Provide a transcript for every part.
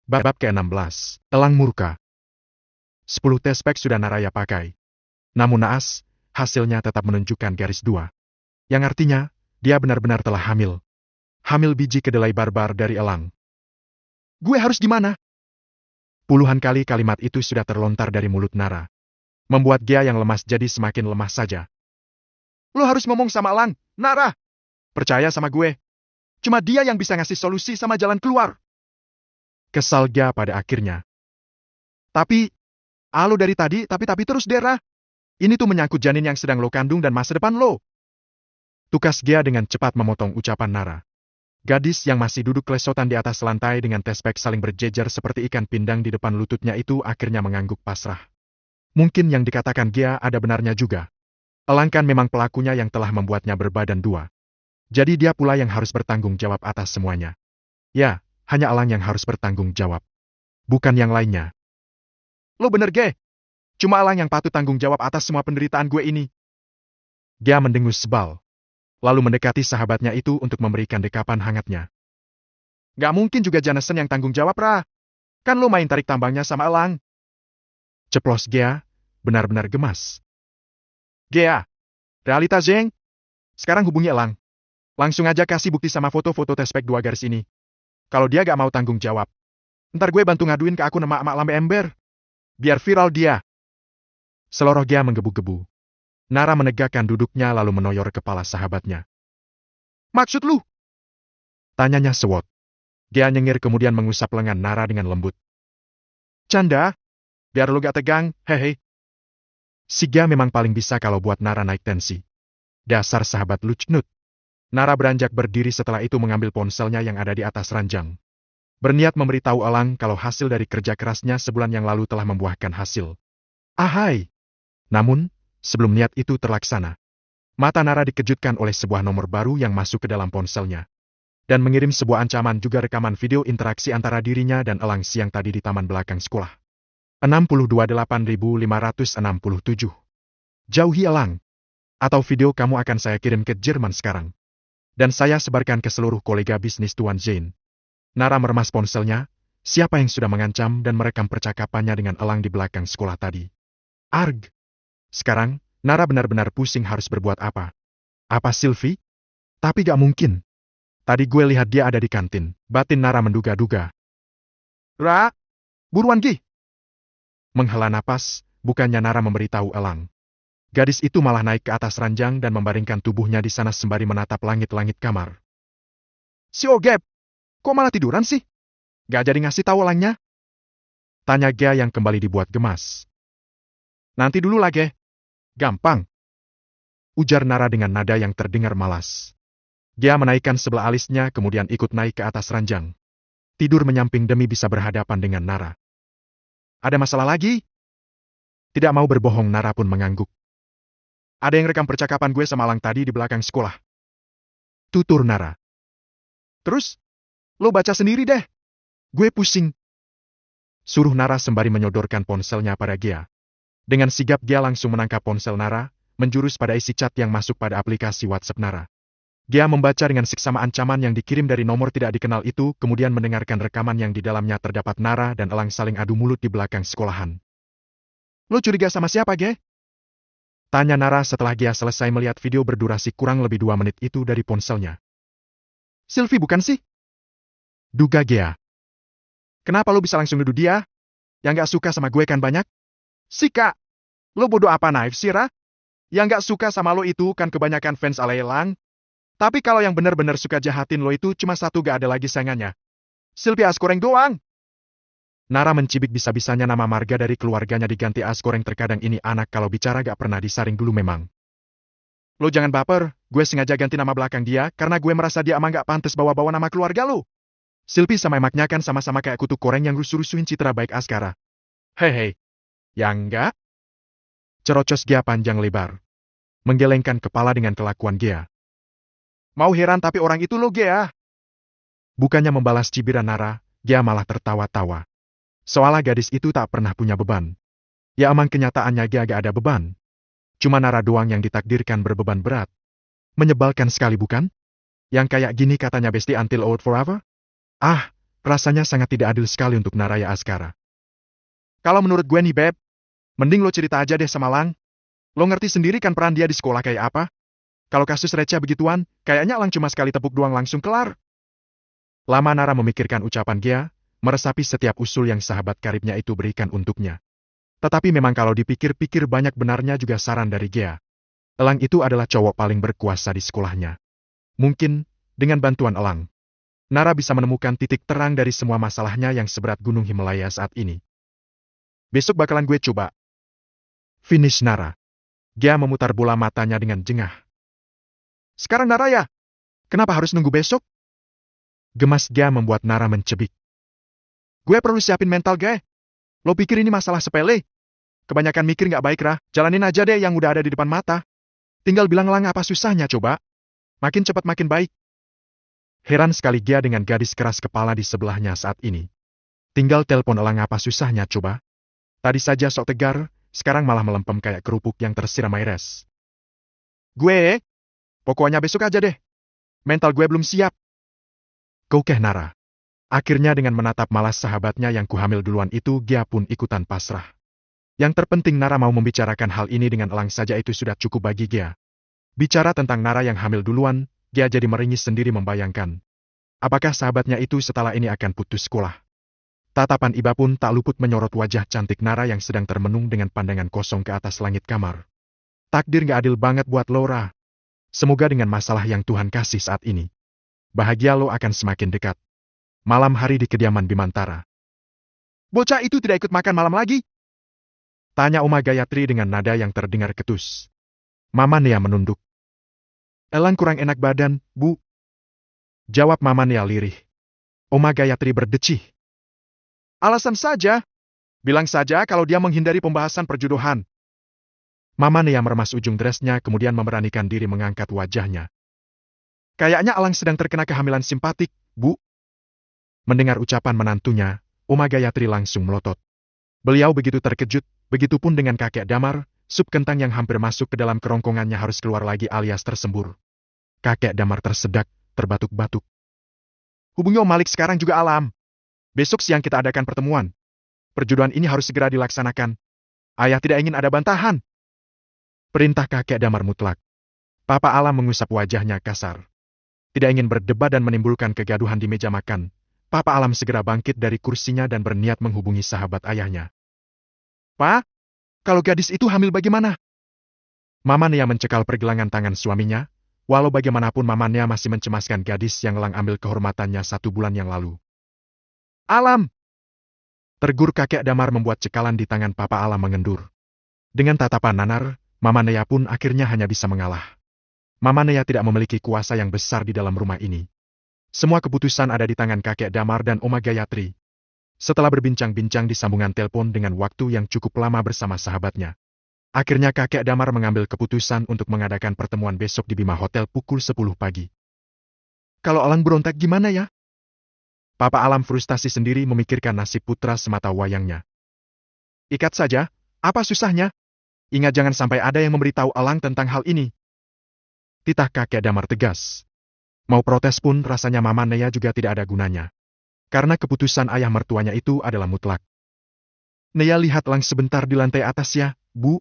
Bab ke-16, Elang Murka. 10 tespek sudah Naraya pakai. Namun naas, hasilnya tetap menunjukkan garis 2. Yang artinya, dia benar-benar telah hamil. Hamil biji kedelai barbar dari elang. Gue harus gimana? Puluhan kali kalimat itu sudah terlontar dari mulut Nara. Membuat Gia yang lemas jadi semakin lemah saja. Lo harus ngomong sama elang, Nara. Percaya sama gue. Cuma dia yang bisa ngasih solusi sama jalan keluar. Kesal Gia pada akhirnya. Tapi, lo dari tadi tapi terus Dera. Ini tuh menyangkut janin yang sedang lo kandung dan masa depan lo. Tukas Gia dengan cepat memotong ucapan Nara. Gadis yang masih duduk kelesotan di atas lantai dengan tespek saling berjejer seperti ikan pindang di depan lututnya itu akhirnya mengangguk pasrah. Mungkin yang dikatakan Gia ada benarnya juga. Elang kan memang pelakunya yang telah membuatnya berbadan 2. Jadi dia pula yang harus bertanggung jawab atas semuanya. Ya, hanya elang yang harus bertanggung jawab. Bukan yang lainnya. Lo bener, Ge. Cuma elang yang patut tanggung jawab atas semua penderitaan gue ini. Gia mendengus sebal. Lalu mendekati sahabatnya itu untuk memberikan dekapan hangatnya. Gak mungkin juga Jameson yang tanggung jawab, Ra. Kan lo main tarik tambangnya sama elang. Ceplos Gia, benar-benar gemas. Gia, realita Zeng. Sekarang hubungi elang. Langsung aja kasih bukti sama foto-foto tespek 2 garis ini. Kalau dia gak mau tanggung jawab, ntar gue bantu ngaduin ke akun emak-emak lambe ember. Biar viral dia. Seloroh Gia menggebu-gebu. Nara menegakkan duduknya lalu menoyor kepala sahabatnya. Maksud lu? Tanyanya sewot. Gia nyengir kemudian mengusap lengan Nara dengan lembut. Canda? Biar lu gak tegang, hehe. Si Gia memang paling bisa kalau buat Nara naik tensi. Dasar sahabat lucnut. Nara beranjak berdiri setelah itu mengambil ponselnya yang ada di atas ranjang. Berniat memberitahu elang kalau hasil dari kerja kerasnya sebulan yang lalu telah membuahkan hasil. Ahai! Namun, sebelum niat itu terlaksana, mata Nara dikejutkan oleh sebuah nomor baru yang masuk ke dalam ponselnya. Dan mengirim sebuah ancaman juga rekaman video interaksi antara dirinya dan elang siang tadi di taman belakang sekolah. 628567. Jauhi elang. Atau video kamu akan saya kirim ke Jerman sekarang. Dan saya sebarkan ke seluruh kolega bisnis Tuan Zane. Nara meremas ponselnya, siapa yang sudah mengancam dan merekam percakapannya dengan elang di belakang sekolah tadi. Arg! Sekarang, Nara benar-benar pusing harus berbuat apa. Apa Sylvie? Tapi gak mungkin. Tadi gue lihat dia ada di kantin, batin Nara menduga-duga. Ra! Buruan Gi! Menghela napas, bukannya Nara memberitahu elang. Gadis itu malah naik ke atas ranjang dan membaringkan tubuhnya di sana sembari menatap langit-langit kamar. Si Ogep! Kok malah tiduran sih? Gak jadi ngasih tahu elangnya? Tanya Gia yang kembali dibuat gemas. Nanti dulu lah, Ge. Gampang. Ujar Nara dengan nada yang terdengar malas. Gia menaikkan sebelah alisnya kemudian ikut naik ke atas ranjang. Tidur menyamping demi bisa berhadapan dengan Nara. Ada masalah lagi? Tidak mau berbohong Nara pun mengangguk. Ada yang rekam percakapan gue sama elang tadi di belakang sekolah. Tutur Nara. Terus? Lo baca sendiri deh. Gue pusing. Suruh Nara sembari menyodorkan ponselnya pada Gia. Dengan sigap Gia langsung menangkap ponsel Nara, menjurus pada isi chat yang masuk pada aplikasi WhatsApp Nara. Gia membaca dengan seksama ancaman yang dikirim dari nomor tidak dikenal itu, kemudian mendengarkan rekaman yang di dalamnya terdapat Nara dan elang saling adu mulut di belakang sekolahan. Lo curiga sama siapa, Ge? Tanya Nara setelah Gia selesai melihat video berdurasi kurang lebih 2 menit itu dari ponselnya. Sylvie bukan sih? Duga Gia. Kenapa lo bisa langsung nuduh dia? Yang gak suka sama gue kan banyak? Sika! Lo bodoh apa naif sih, Ra? Yang gak suka sama lo itu kan kebanyakan fans ala elang. Tapi kalau yang benar-benar suka jahatin lo itu cuma satu gak ada lagi saingannya. Sylvie Asgoreng doang. Nara mencibik bisa-bisanya nama marga dari keluarganya diganti Asgoreng terkadang ini anak kalau bicara gak pernah disaring dulu memang. Lo jangan baper, gue sengaja ganti nama belakang dia karena gue merasa dia emang gak pantas bawa-bawa nama keluarga lo. Sylvie sama emaknya kan sama-sama kayak kutu koreng yang rusuh-rusuhin citra baik Askara. Hehe. Yang enggak? Cerocos Gia panjang lebar. Menggelengkan kepala dengan kelakuan Gia. Mau heran tapi orang itu lo Gia. Bukannya membalas cibiran Nara, Gia malah tertawa-tawa. Soalnya gadis itu tak pernah punya beban. Ya emang kenyataannya Gia gak ada beban. Cuma Nara doang yang ditakdirkan berbeban berat. Menyebalkan sekali bukan? Yang kayak gini katanya bestie until old forever? Ah, Rasanya sangat tidak adil sekali untuk Naraya Askara. Kalau menurut gue nih, Beb, mending lo cerita aja deh sama Lang. Lo ngerti sendiri kan peran dia di sekolah kayak apa? Kalau kasus receh begituan, kayaknya Lang cuma sekali tepuk doang langsung kelar. Lama Nara memikirkan ucapan Gia, meresapi setiap usul yang sahabat karibnya itu berikan untuknya. Tetapi memang kalau dipikir-pikir banyak benarnya juga saran dari Gia. Elang itu adalah cowok paling berkuasa di sekolahnya. Mungkin, dengan bantuan Elang, Nara bisa menemukan titik terang dari semua masalahnya yang seberat gunung Himalaya saat ini. Besok bakalan gue coba. Finish Nara. Gia memutar bola matanya dengan jengah. Sekarang Nara ya? Kenapa harus nunggu besok? Gemas Gia membuat Nara mencebik. Gue perlu siapin mental gue. Lo pikir ini masalah sepele? Kebanyakan mikir nggak baik, Rah. Jalanin aja deh yang udah ada di depan mata. Tinggal bilang Lang apa susahnya coba. Makin cepat makin baik. Heran sekali Gia dengan gadis keras kepala di sebelahnya saat ini. Tinggal telepon Elang apa susahnya coba. Tadi saja sok tegar, sekarang malah melempem kayak kerupuk yang tersiram air es. Gue? Pokoknya besok aja deh. Mental gue belum siap. Kokeh Nara. Akhirnya dengan menatap malas sahabatnya yang kuhamil duluan itu, Gia pun ikutan pasrah. Yang terpenting Nara mau membicarakan hal ini dengan Elang saja itu sudah cukup bagi Gia. Bicara tentang Nara yang hamil duluan, Gia jadi meringis sendiri membayangkan. Apakah sahabatnya itu setelah ini akan putus sekolah? Tatapan Iba pun tak luput menyorot wajah cantik Nara yang sedang termenung dengan pandangan kosong ke atas langit kamar. Takdir gak adil banget buat Laura. Semoga dengan masalah yang Tuhan kasih saat ini, bahagia lo akan semakin dekat. Malam hari di kediaman Bimantara. Bocah itu tidak ikut makan malam lagi? Tanya Oma Gayatri dengan nada yang terdengar ketus. Mama Nea menunduk. Elang kurang enak badan, Bu. Jawab Mama Nea lirih. Oma Gayatri berdecih. Alasan saja. Bilang saja kalau dia menghindari pembahasan perjodohan. Mama Nea meremas ujung dressnya kemudian memberanikan diri mengangkat wajahnya. Kayaknya Elang sedang terkena kehamilan simpatik, Bu. Mendengar ucapan menantunya, Oma Gayatri langsung melotot. Beliau begitu terkejut, begitupun dengan kakek Damar, sup kentang yang hampir masuk ke dalam kerongkongannya harus keluar lagi alias tersembur. Kakek Damar tersedak, terbatuk-batuk. Hubungi Om Malik sekarang juga Alam. Besok siang kita adakan pertemuan. Perjodohan ini harus segera dilaksanakan. Ayah tidak ingin ada bantahan. Perintah kakek Damar mutlak. Papa Alam mengusap wajahnya kasar. Tidak ingin berdebat dan menimbulkan kegaduhan di meja makan. Papa Alam segera bangkit dari kursinya dan berniat menghubungi sahabat ayahnya. Pak, kalau gadis itu hamil bagaimana? Mama Nea mencekal pergelangan tangan suaminya, walau bagaimanapun Mama Nea masih mencemaskan gadis yang Elang ambil kehormatannya 1 bulan yang lalu. Alam! Tergur kakek Damar membuat cekalan di tangan Papa Alam mengendur. Dengan tatapan nanar, Mama Nea pun akhirnya hanya bisa mengalah. Mama Nea tidak memiliki kuasa yang besar di dalam rumah ini. Semua keputusan ada di tangan kakek Damar dan Oma Gayatri. Setelah berbincang-bincang di sambungan telepon dengan waktu yang cukup lama bersama sahabatnya, akhirnya kakek Damar mengambil keputusan untuk mengadakan pertemuan besok di Bima Hotel pukul 10 pagi. Kalau Elang berontak gimana ya? Papa Alam frustasi sendiri memikirkan nasib putra semata wayangnya. Ikat saja, apa susahnya? Ingat jangan sampai ada yang memberitahu Elang tentang hal ini. Titah kakek Damar tegas. Mau protes pun rasanya Mama Nea juga tidak ada gunanya. Karena keputusan ayah mertuanya itu adalah mutlak. Nea lihat Elang sebentar di lantai atas ya, Bu.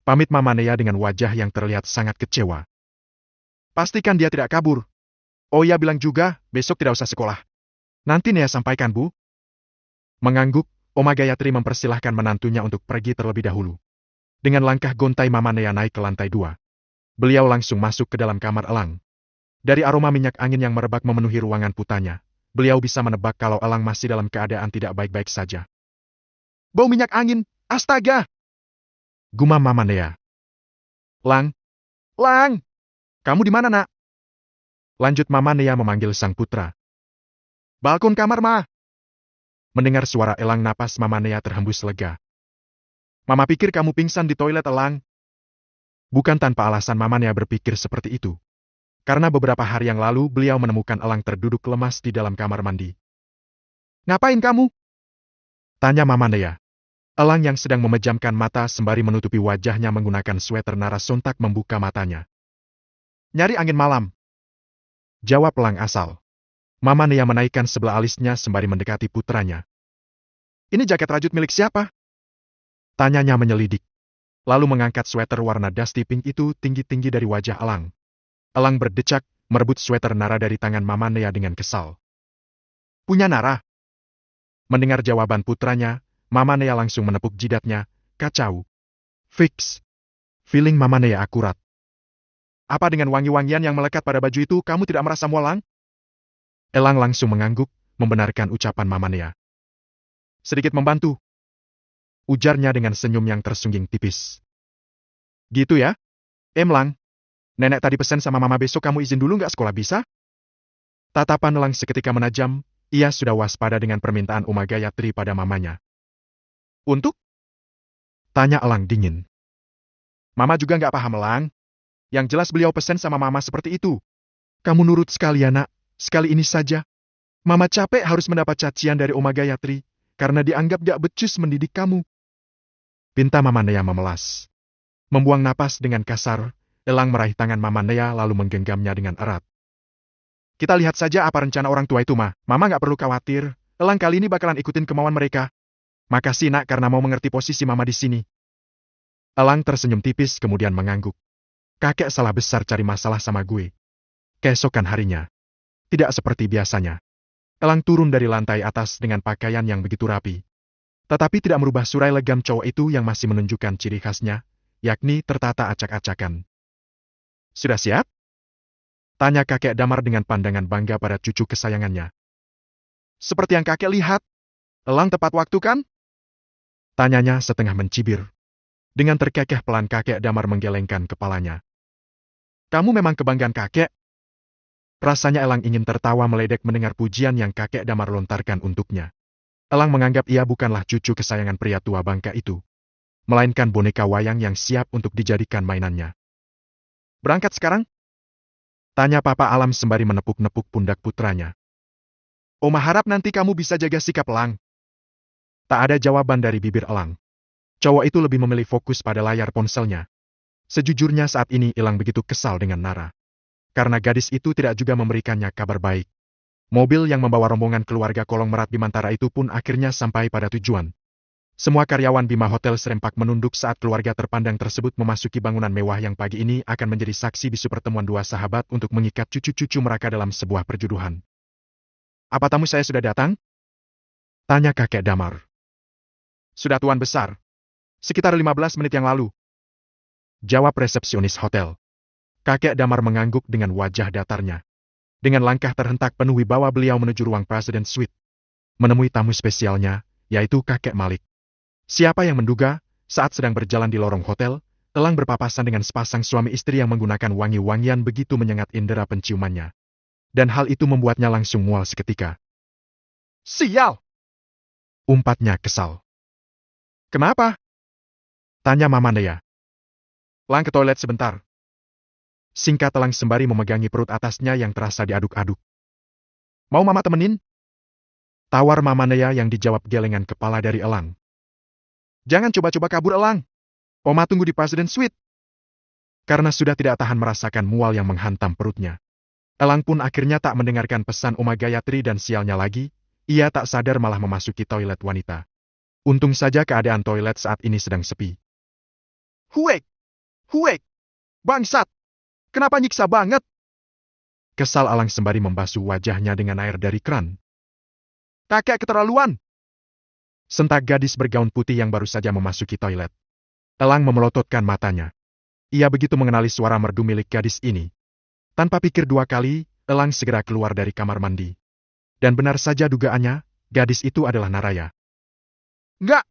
Pamit Mama Nea dengan wajah yang terlihat sangat kecewa. Pastikan dia tidak kabur. Oh ya bilang juga, besok tidak usah sekolah. Nanti Nea sampaikan, Bu. Mengangguk, Oma Gayatri mempersilahkan menantunya untuk pergi terlebih dahulu. Dengan langkah gontai Mama Nea naik ke lantai 2. Beliau langsung masuk ke dalam kamar Elang. Dari aroma minyak angin yang merebak memenuhi ruangan putanya, beliau bisa menebak kalau Elang masih dalam keadaan tidak baik-baik saja. Bau minyak angin, astaga! Gumam Mama Nea. Lang! Lang! Kamu di mana, Nak? Lanjut Mama Nea memanggil sang putra. Balkon kamar, Ma. Mendengar suara Elang, napas Mama Nea terhembus lega. Mama pikir kamu pingsan di toilet, Elang. Bukan tanpa alasan Mama Nea berpikir seperti itu. Karena beberapa hari yang lalu beliau menemukan Elang terduduk lemas di dalam kamar mandi. Ngapain kamu? Tanya Mama Nea. Elang yang sedang memejamkan mata sembari menutupi wajahnya menggunakan sweater Nara sontak membuka matanya. Nyari angin malam. Jawab Elang asal. Mama Nea menaikkan sebelah alisnya sembari mendekati putranya. Ini jaket rajut milik siapa? Tanyanya menyelidik. Lalu mengangkat sweater warna dusty pink itu tinggi-tinggi dari wajah Elang. Elang berdecak, merebut sweater Nara dari tangan Mama Nea dengan kesal. Punya Nara? Mendengar jawaban putranya, Mama Nea langsung menepuk jidatnya, kacau. Fix. Feeling Mama Nea akurat. Apa dengan wangi-wangian yang melekat pada baju itu kamu tidak merasa mualang? Elang langsung mengangguk, membenarkan ucapan Mama Nea. Sedikit membantu. Ujarnya dengan senyum yang tersungging tipis. Gitu ya? Lang, nenek tadi pesan sama mama besok kamu izin dulu nggak sekolah bisa? Tatapan Elang seketika menajam, ia sudah waspada dengan permintaan Uma Gayatri pada mamanya. Untuk? Tanya Elang dingin. Mama juga nggak paham Elang. Yang jelas beliau pesan sama mama seperti itu. Kamu nurut sekali ya nak, sekali ini saja. Mama capek harus mendapat cacian dari Uma Gayatri, karena dianggap gak becus mendidik kamu. Pinta Mama Nea memelas. Membuang napas dengan kasar, Elang meraih tangan Mama Nea lalu menggenggamnya dengan erat. Kita lihat saja apa rencana orang tua itu, Ma. Mama gak perlu khawatir, Elang kali ini bakalan ikutin kemauan mereka. Makasih nak karena mau mengerti posisi Mama di sini. Elang tersenyum tipis kemudian mengangguk. Kakek salah besar cari masalah sama gue. Keesokan harinya. Tidak seperti biasanya. Elang turun dari lantai atas dengan pakaian yang begitu rapi. Tetapi tidak merubah surai legam cowok itu yang masih menunjukkan ciri khasnya, yakni tertata acak-acakan. Sudah siap? Tanya kakek Damar dengan pandangan bangga pada cucu kesayangannya. Seperti yang kakek lihat. Elang tepat waktu kan? Tanyanya setengah mencibir. Dengan terkekeh pelan kakek Damar menggelengkan kepalanya. Kamu memang kebanggaan kakek. Rasanya Elang ingin tertawa meledek mendengar pujian yang kakek Damar lontarkan untuknya. Elang menganggap ia bukanlah cucu kesayangan pria tua bangka itu, melainkan boneka wayang yang siap untuk dijadikan mainannya. Berangkat sekarang? Tanya Papa Alam sembari menepuk-nepuk pundak putranya. Oma harap nanti kamu bisa jaga sikap Elang. Tak ada jawaban dari bibir Elang. Cowok itu lebih memilih fokus pada layar ponselnya. Sejujurnya saat ini Elang begitu kesal dengan Nara. Karena gadis itu tidak juga memberikannya kabar baik. Mobil yang membawa rombongan keluarga Kolong Merat Bimantara itu pun akhirnya sampai pada tujuan. Semua karyawan Bima Hotel serempak menunduk saat keluarga terpandang tersebut memasuki bangunan mewah yang pagi ini akan menjadi saksi bisu pertemuan dua sahabat untuk mengikat cucu-cucu mereka dalam sebuah perjodohan. Apa tamu saya sudah datang? Tanya kakek Damar. Sudah tuan besar. Sekitar 15 menit yang lalu. Jawab resepsionis hotel. Kakek Damar mengangguk dengan wajah datarnya. Dengan langkah terhentak penuh wibawa beliau menuju ruang President Suite. Menemui tamu spesialnya, yaitu kakek Malik. Siapa yang menduga, saat sedang berjalan di lorong hotel, Elang berpapasan dengan sepasang suami istri yang menggunakan wangi-wangian begitu menyengat indera penciumannya. Dan hal itu membuatnya langsung mual seketika. Sial! Umpatnya kesal. Kenapa? Tanya Mama Nea. Lang ke toilet sebentar. Singkat Elang sembari memegangi perut atasnya yang terasa diaduk-aduk. Mau Mama temenin? Tawar Mama Nea yang dijawab gelengan kepala dari Elang. Jangan coba-coba kabur Elang. Oma tunggu di President Suite. Karena sudah tidak tahan merasakan mual yang menghantam perutnya. Elang pun akhirnya tak mendengarkan pesan Uma Gayatri dan sialnya lagi, ia tak sadar malah memasuki toilet wanita. Untung saja keadaan toilet saat ini sedang sepi. Huek! Huek! Bangsat! Kenapa nyiksa banget? Kesal Elang sembari membasuh wajahnya dengan air dari keran. Kakek keterlaluan! Sentak gadis bergaun putih yang baru saja memasuki toilet. Elang memelototkan matanya. Ia begitu mengenali suara merdu milik gadis ini. Tanpa pikir dua kali, Elang segera keluar dari kamar mandi. Dan benar saja dugaannya, gadis itu adalah Naraya. Enggak!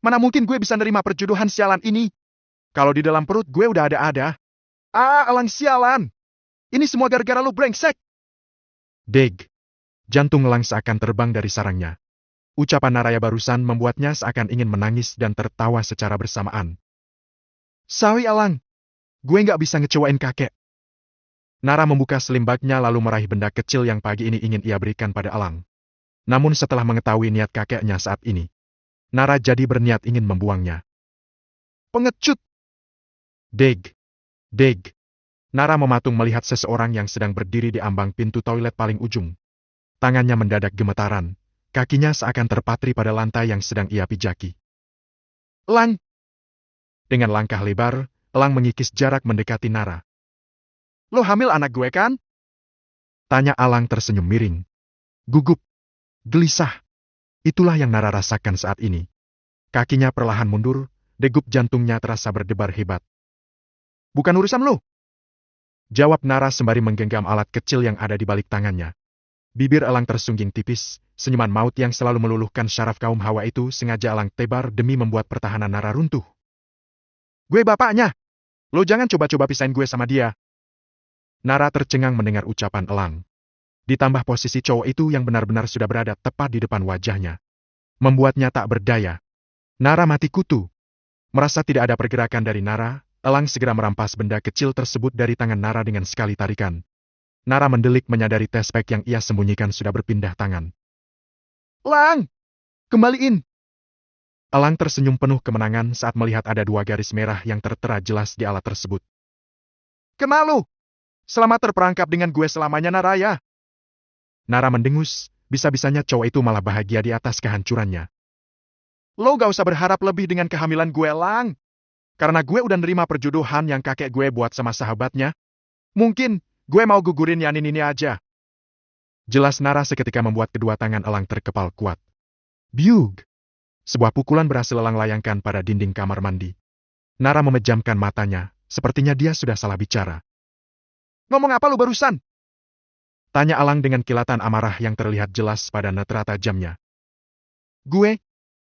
Mana mungkin gue bisa nerima perjodohan sialan ini? Kalau di dalam perut gue udah ada-ada. Elang sialan! Ini semua gara-gara lu brengsek! Deg! Jantung Elang seakan terbang dari sarangnya. Ucapan Naraya barusan membuatnya seakan ingin menangis dan tertawa secara bersamaan. Sorry Elang, gue nggak bisa ngecewain kakek. Nara membuka selimbaknya lalu meraih benda kecil yang pagi ini ingin ia berikan pada Elang. Namun setelah mengetahui niat kakeknya saat ini, Nara jadi berniat ingin membuangnya. Pengecut! Deg! Deg! Nara mematung melihat seseorang yang sedang berdiri di ambang pintu toilet paling ujung. Tangannya mendadak gemetaran, kakinya seakan terpatri pada lantai yang sedang ia pijaki. Elang! Dengan langkah lebar, Elang mengikis jarak mendekati Nara. Lo hamil anak gue kan? Tanya Elang tersenyum miring. Gugup. Gelisah. Itulah yang Nara rasakan saat ini. Kakinya perlahan mundur, degup jantungnya terasa berdebar hebat. Bukan urusan lo. Jawab Nara sembari menggenggam alat kecil yang ada di balik tangannya. Bibir Elang tersungging tipis, senyuman maut yang selalu meluluhkan syaraf kaum Hawa itu sengaja Elang tebar demi membuat pertahanan Nara runtuh. Gue bapaknya. Lo jangan coba-coba pisahin gue sama dia. Nara tercengang mendengar ucapan Elang. Ditambah posisi cowok itu yang benar-benar sudah berada tepat di depan wajahnya. Membuatnya tak berdaya. Nara mati kutu. Merasa tidak ada pergerakan dari Nara, Elang segera merampas benda kecil tersebut dari tangan Nara dengan sekali tarikan. Nara mendelik menyadari tespek yang ia sembunyikan sudah berpindah tangan. Elang! Kembaliin! Elang tersenyum penuh kemenangan saat melihat ada 2 garis merah yang tertera jelas di alat tersebut. Kena lu! Selamat terperangkap dengan gue selamanya, Naraya! Nara mendengus, bisa-bisanya cowok itu malah bahagia di atas kehancurannya. Lo gak usah berharap lebih dengan kehamilan gue, Lang. Karena gue udah nerima perjodohan yang kakek gue buat sama sahabatnya. Mungkin gue mau gugurin Yanin ini aja. Jelas Nara seketika membuat kedua tangan Elang terkepal kuat. Biug! Sebuah pukulan berhasil Elang layangkan pada dinding kamar mandi. Nara memejamkan matanya, sepertinya dia sudah salah bicara. Ngomong apa lu barusan? Tanya Elang dengan kilatan amarah yang terlihat jelas pada netra tajamnya. Gue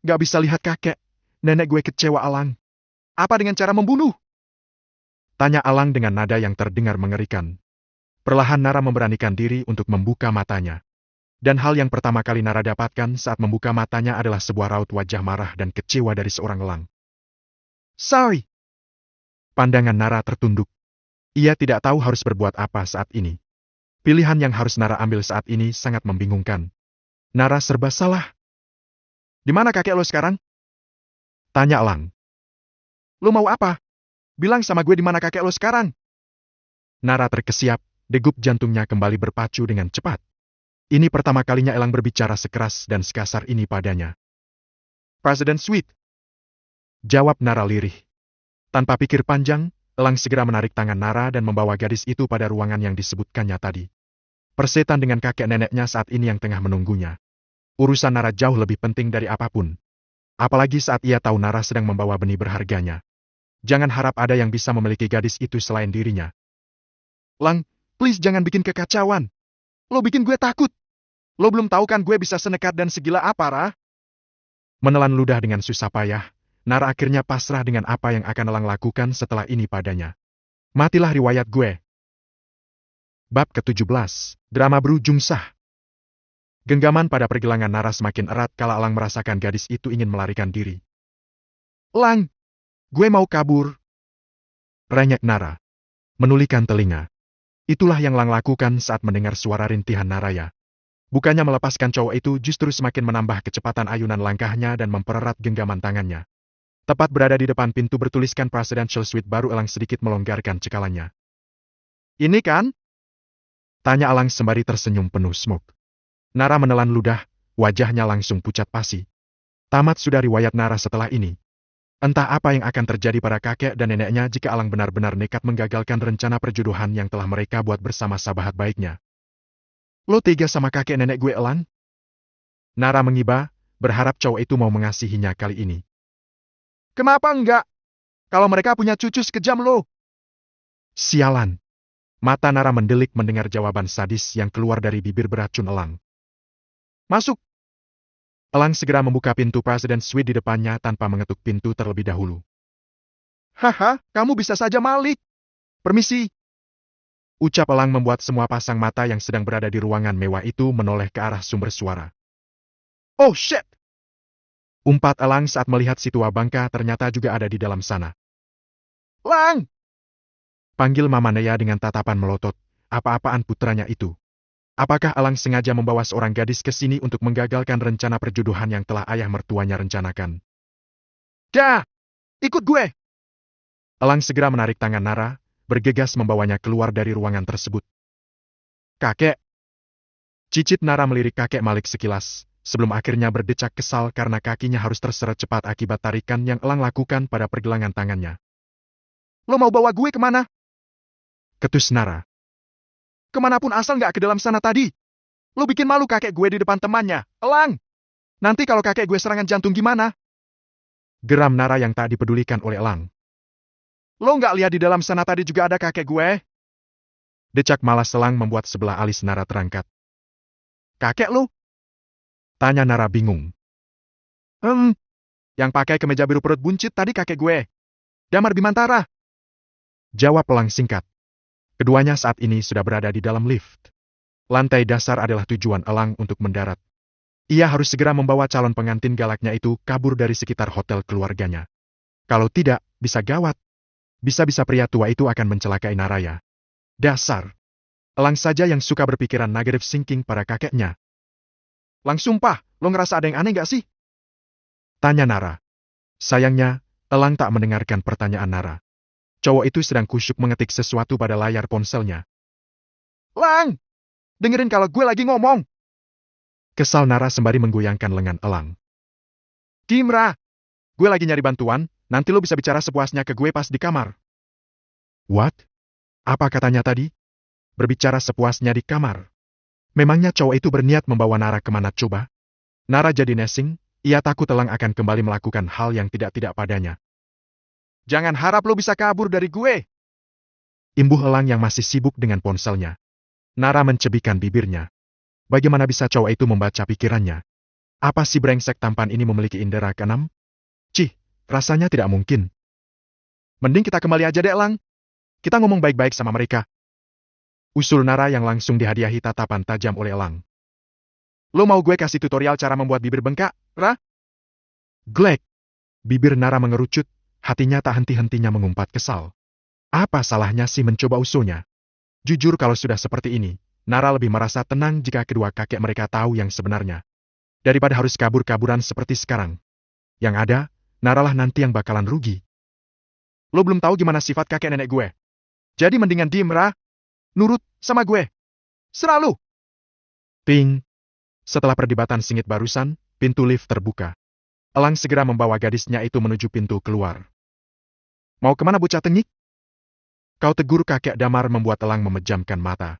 gak bisa lihat kakek, nenek gue kecewa, Elang. Apa dengan cara membunuh? Tanya Elang dengan nada yang terdengar mengerikan. Perlahan Nara memberanikan diri untuk membuka matanya. Dan hal yang pertama kali Nara dapatkan saat membuka matanya adalah sebuah raut wajah marah dan kecewa dari seorang elang. Sorry. Pandangan Nara tertunduk. Ia tidak tahu harus berbuat apa saat ini. Pilihan yang harus Nara ambil saat ini sangat membingungkan. Nara serba salah. Di mana kakek lo sekarang? Tanya Elang. Lo mau apa? Bilang sama gue di mana kakek lo sekarang. Nara terkesiap, degup jantungnya kembali berpacu dengan cepat. Ini pertama kalinya Elang berbicara sekeras dan sekasar ini padanya. President Sweet. Jawab Nara lirih. Tanpa pikir panjang, Elang segera menarik tangan Nara dan membawa gadis itu pada ruangan yang disebutkannya tadi. Persetan dengan kakek neneknya saat ini yang tengah menunggunya. Urusan Nara jauh lebih penting dari apapun. Apalagi saat ia tahu Nara sedang membawa benih berharganya. Jangan harap ada yang bisa memiliki gadis itu selain dirinya. Lang, please jangan bikin kekacauan. Lo bikin gue takut. Lo belum tahu kan gue bisa senekat dan segila apa, Ra? Menelan ludah dengan susah payah, Nara akhirnya pasrah dengan apa yang akan Elang lakukan setelah ini padanya. Matilah riwayat gue. Bab ke-17, drama berujung sah. Genggaman pada pergelangan Nara semakin erat kala Elang merasakan gadis itu ingin melarikan diri. Elang, gue mau kabur. Renyek Nara. Menulikan telinga. Itulah yang Elang lakukan saat mendengar suara rintihan Naraya. Bukannya melepaskan cowok itu justru semakin menambah kecepatan ayunan langkahnya dan mempererat genggaman tangannya. Tepat berada di depan pintu bertuliskan Presidential Suite baru Elang sedikit melonggarkan cekalannya. Ini kan? Tanya Elang sembari tersenyum penuh smoke. Nara menelan ludah, wajahnya langsung pucat pasi. Tamat sudah riwayat Nara setelah ini. Entah apa yang akan terjadi pada kakek dan neneknya jika Elang benar-benar nekat menggagalkan rencana perjodohan yang telah mereka buat bersama sahabat baiknya. Lo tega sama kakek nenek gue, Elang? Nara mengiba, berharap cowok itu mau mengasihinya kali ini. Kenapa enggak? Kalau mereka punya cucu sekejam lo. Sialan. Mata Nara mendelik mendengar jawaban sadis yang keluar dari bibir beracun Elang. Masuk. Elang segera membuka pintu President Suite di depannya tanpa mengetuk pintu terlebih dahulu. Haha, kamu bisa saja Malik. Permisi. Ucap Elang membuat semua pasang mata yang sedang berada di ruangan mewah itu menoleh ke arah sumber suara. Oh shit! Umpat Elang saat melihat si tua bangka ternyata juga ada di dalam sana. Lang! Panggil Mama Nea dengan tatapan melotot. Apa-apaan putranya itu? Apakah Elang sengaja membawa seorang gadis ke sini untuk menggagalkan rencana perjodohan yang telah ayah mertuanya rencanakan? Dah! Ikut gue! Elang segera menarik tangan Nara, bergegas membawanya keluar dari ruangan tersebut. Kakek! Cicit Nara melirik kakek Malik sekilas, sebelum akhirnya berdecak kesal karena kakinya harus terseret cepat akibat tarikan yang Elang lakukan pada pergelangan tangannya. Lo mau bawa gue kemana? Ketus Nara. Kemanapun asal nggak ke dalam sana tadi. Lo bikin malu kakek gue di depan temannya, Elang. Nanti kalau kakek gue serangan jantung gimana? Geram Nara yang tak dipedulikan oleh Elang. Lo nggak lihat di dalam sana tadi juga ada kakek gue? Decak malas Elang membuat sebelah alis Nara terangkat. Kakek lo? Tanya Nara bingung. Yang pakai kemeja biru perut buncit tadi kakek gue. Damar Bimantara. Jawab Elang singkat. Keduanya saat ini sudah berada di dalam lift. Lantai dasar adalah tujuan Elang untuk mendarat. Ia harus segera membawa calon pengantin galaknya itu kabur dari sekitar hotel keluarganya. Kalau tidak, bisa gawat. Bisa-bisa pria tua itu akan mencelakai Naraya. Dasar. Elang saja yang suka berpikiran negative thinking pada kakeknya. Lang sumpah, lo ngerasa ada yang aneh gak sih? Tanya Nara. Sayangnya, Elang tak mendengarkan pertanyaan Nara. Cowok itu sedang kusyuk mengetik sesuatu pada layar ponselnya. Lang! Dengerin kalau gue lagi ngomong! Kesal Nara sembari menggoyangkan lengan Elang. Dimra! Gue lagi nyari bantuan, nanti lo bisa bicara sepuasnya ke gue pas di kamar. What? Apa katanya tadi? Berbicara sepuasnya di kamar. Memangnya cowok itu berniat membawa Nara kemana coba? Nara jadi nesing, ia takut Elang akan kembali melakukan hal yang tidak-tidak padanya. Jangan harap lo bisa kabur dari gue. Imbuh Elang yang masih sibuk dengan ponselnya. Nara mencebikkan bibirnya. Bagaimana bisa cowok itu membaca pikirannya? Apa si brengsek tampan ini memiliki indera keenam? Cih, rasanya tidak mungkin. Mending kita kembali aja deh Elang. Kita ngomong baik-baik sama mereka. Usul Nara yang langsung dihadiahi tatapan tajam oleh Elang. Lo mau gue kasih tutorial cara membuat bibir bengkak, Ra? Glek. Bibir Nara mengerucut, hatinya tak henti-hentinya mengumpat kesal. Apa salahnya sih mencoba usulnya? Jujur kalau sudah seperti ini, Nara lebih merasa tenang jika kedua kakek mereka tahu yang sebenarnya. Daripada harus kabur-kaburan seperti sekarang. Yang ada, Nara lah nanti yang bakalan rugi. Lo belum tahu gimana sifat kakek nenek gue. Jadi mendingan diem, Ra. Nurut sama gue. Seralu. Ping. Setelah perdebatan sengit barusan, pintu lift terbuka. Elang segera membawa gadisnya itu menuju pintu keluar. Mau kemana bocah tengik? Kau tegur kakek Damar membuat Elang memejamkan mata.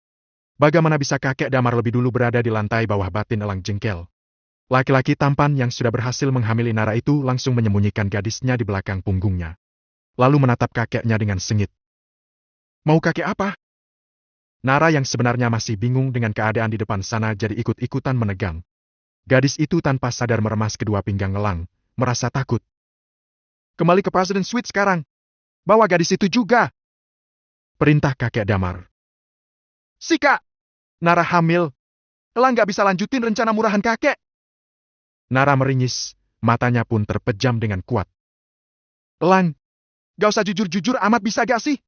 Bagaimana bisa kakek Damar lebih dulu berada di lantai bawah? Batin Elang jengkel. Laki-laki tampan yang sudah berhasil menghamili Nara itu langsung menyembunyikan gadisnya di belakang punggungnya. Lalu menatap kakeknya dengan sengit. Mau kakek apa? Nara yang sebenarnya masih bingung dengan keadaan di depan sana jadi ikut-ikutan menegang. Gadis itu tanpa sadar meremas kedua pinggang Elang, merasa takut. Kembali ke President Suite sekarang. Bawa gadis itu juga. Perintah kakek Damar. Sika! Nara hamil. Elang gak bisa lanjutin rencana murahan kakek. Nara meringis, matanya pun terpejam dengan kuat. Elang, gak usah jujur-jujur amat bisa gak sih?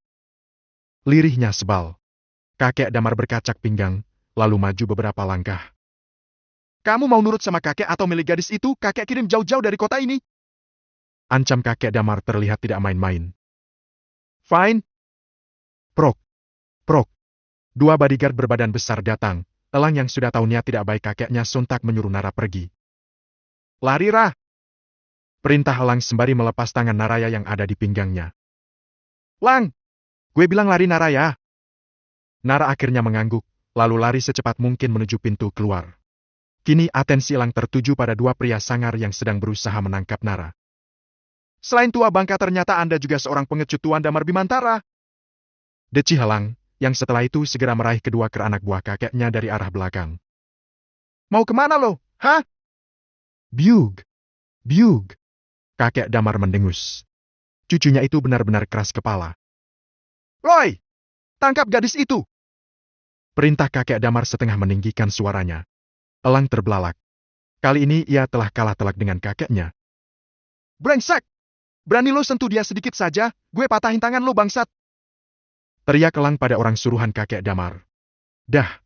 Lirihnya sebal. Kakek Damar berkacak pinggang, lalu maju beberapa langkah. Kamu mau nurut sama kakek atau milik gadis itu kakek kirim jauh-jauh dari kota ini? Ancam kakek Damar terlihat tidak main-main. Fine. Prok. Prok. Dua bodyguard berbadan besar datang. Elang yang sudah tahunya tidak baik kakeknya sontak menyuruh Nara pergi. Lari, Ra. Perintah Elang sembari melepas tangan Naraya yang ada di pinggangnya. Lang. Gue bilang lari, Naraya. Nara akhirnya mengangguk, lalu lari secepat mungkin menuju pintu keluar. Kini atensi Elang tertuju pada dua pria sangar yang sedang berusaha menangkap Nara. Selain tua bangka ternyata Anda juga seorang pengecut Tuan Damar Bimantara. Decih Elang, yang setelah itu segera meraih kedua anak buah kakeknya dari arah belakang. Mau kemana lo, hah? Biug. Biug. Kakek Damar mendengus. Cucunya itu benar-benar keras kepala. Roy! Tangkap gadis itu! Perintah kakek Damar setengah meninggikan suaranya. Elang terbelalak. Kali ini ia telah kalah telak dengan kakeknya. Brengsek! Berani lo sentuh dia sedikit saja, gue patahin tangan lo bangsat! Teriak Elang pada orang suruhan kakek Damar. Dah!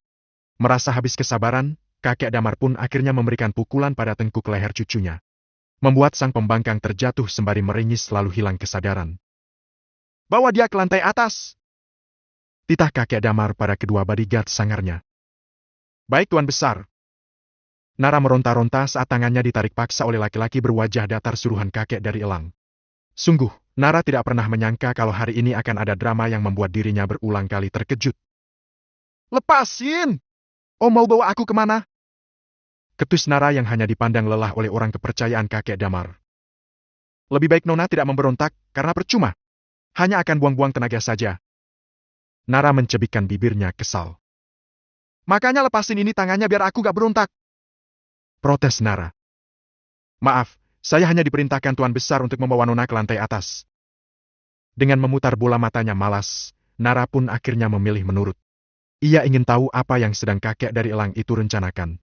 Merasa habis kesabaran, kakek Damar pun akhirnya memberikan pukulan pada tengkuk leher cucunya. Membuat sang pembangkang terjatuh sembari meringis lalu hilang kesadaran. Bawa dia ke lantai atas! Titah kakek Damar pada kedua bodyguard sangarnya. Baik Tuan Besar. Nara meronta-ronta saat tangannya ditarik paksa oleh laki-laki berwajah datar suruhan kakek dari Elang. Sungguh, Nara tidak pernah menyangka kalau hari ini akan ada drama yang membuat dirinya berulang kali terkejut. Lepasin! Om mau bawa aku kemana? Ketus Nara yang hanya dipandang lelah oleh orang kepercayaan kakek Damar. Lebih baik Nona tidak memberontak, karena percuma. Hanya akan buang-buang tenaga saja. Nara mencebikkan bibirnya kesal. Makanya lepasin ini tangannya biar aku gak berontak. Protes Nara. Maaf, saya hanya diperintahkan Tuan Besar untuk membawa Nona ke lantai atas. Dengan memutar bola matanya malas, Nara pun akhirnya memilih menurut. Ia ingin tahu apa yang sedang kakek dari Elang itu rencanakan.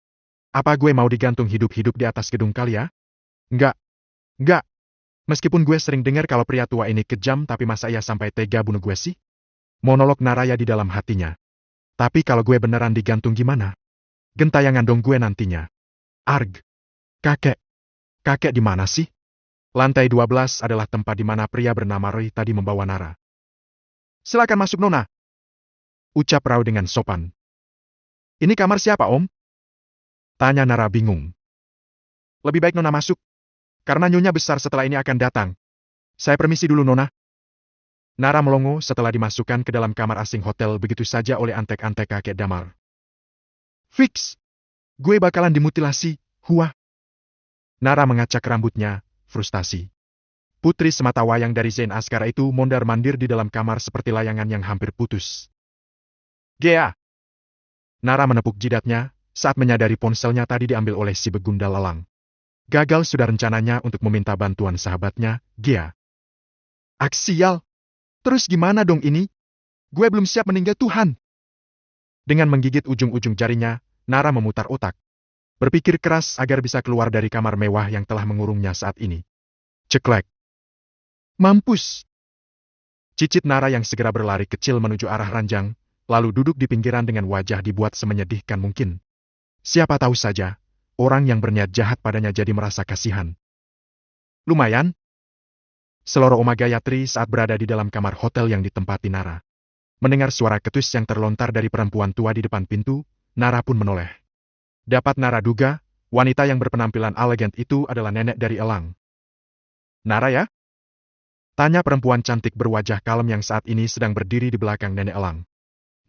Apa gue mau digantung hidup-hidup di atas gedung kali ya? Enggak. Meskipun gue sering dengar kalau pria tua ini kejam, tapi masa ia sampai tega bunuh gue sih? Monolog Naraya di dalam hatinya. Tapi kalau gue beneran digantung gimana? Gentayangan dong gue nantinya. Arg. Kakek di mana sih? Lantai 12 adalah tempat di mana pria bernama Roy tadi membawa Nara. Silakan masuk Nona. Ucap Rao dengan sopan. Ini kamar siapa Om? Tanya Nara bingung. Lebih baik Nona masuk. Karena Nyonya Besar setelah ini akan datang. Saya permisi dulu Nona. Nara melongo setelah dimasukkan ke dalam kamar asing hotel begitu saja oleh antek-antek kakek Damar. Fix! Gue bakalan dimutilasi, huah. Nara mengacak rambutnya, frustasi. Putri semata wayang dari Zain Askara itu mondar-mandir di dalam kamar seperti layangan yang hampir putus. Gea! Nara menepuk jidatnya, saat menyadari ponselnya tadi diambil oleh si begundal Elang. Gagal sudah rencananya untuk meminta bantuan sahabatnya, Gea. Aksial! Terus gimana dong ini? Gue belum siap meninggal Tuhan. Dengan menggigit ujung-ujung jarinya, Nara memutar otak. Berpikir keras agar bisa keluar dari kamar mewah yang telah mengurungnya saat ini. Ceklek. Mampus! Cicit Nara yang segera berlari kecil menuju arah ranjang, lalu duduk di pinggiran dengan wajah dibuat semenyedihkan mungkin. Siapa tahu saja, orang yang berniat jahat padanya jadi merasa kasihan. Lumayan. Seloro Oma Gayatri saat berada di dalam kamar hotel yang ditempati Nara. Mendengar suara ketus yang terlontar dari perempuan tua di depan pintu, Nara pun menoleh. Dapat Nara duga, wanita yang berpenampilan elegan itu adalah nenek dari Elang. Nara ya? Tanya perempuan cantik berwajah kalem yang saat ini sedang berdiri di belakang nenek Elang.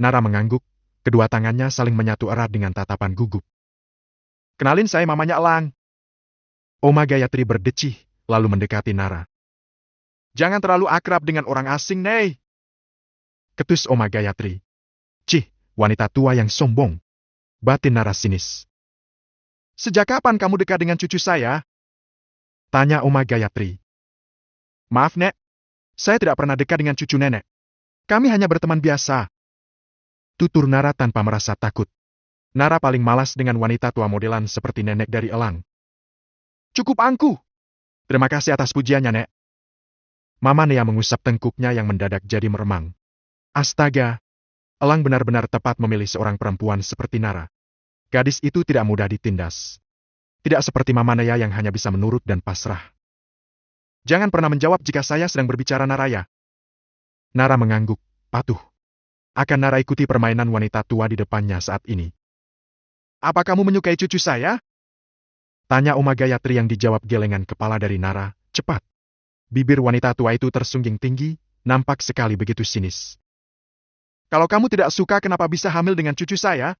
Nara mengangguk, kedua tangannya saling menyatu erat dengan tatapan gugup. Kenalin saya mamanya Elang. Oma Gayatri berdecih, lalu mendekati Nara. Jangan terlalu akrab dengan orang asing, Nei. Ketus Oma Gayatri. Cih, wanita tua yang sombong. Batin Nara sinis. Sejak kapan kamu dekat dengan cucu saya? Tanya Oma Gayatri. Maaf, Nek. Saya tidak pernah dekat dengan cucu nenek. Kami hanya berteman biasa. Tutur Nara tanpa merasa takut. Nara paling malas dengan wanita tua modelan seperti nenek dari Elang. Cukup angkuh. Terima kasih atas pujiannya, Nek. Mama Nea mengusap tengkuknya yang mendadak jadi meremang. Astaga, Elang benar-benar tepat memilih seorang perempuan seperti Nara. Gadis itu tidak mudah ditindas. Tidak seperti Mama Nea yang hanya bisa menurut dan pasrah. Jangan pernah menjawab jika saya sedang berbicara Naraya. Nara mengangguk, patuh. Akan Nara ikuti permainan wanita tua di depannya saat ini. Apa kamu menyukai cucu saya? Tanya Oma Gayatri yang dijawab gelengan kepala dari Nara, cepat. Bibir wanita tua itu tersungging tinggi, nampak sekali begitu sinis. Kalau kamu tidak suka kenapa bisa hamil dengan cucu saya?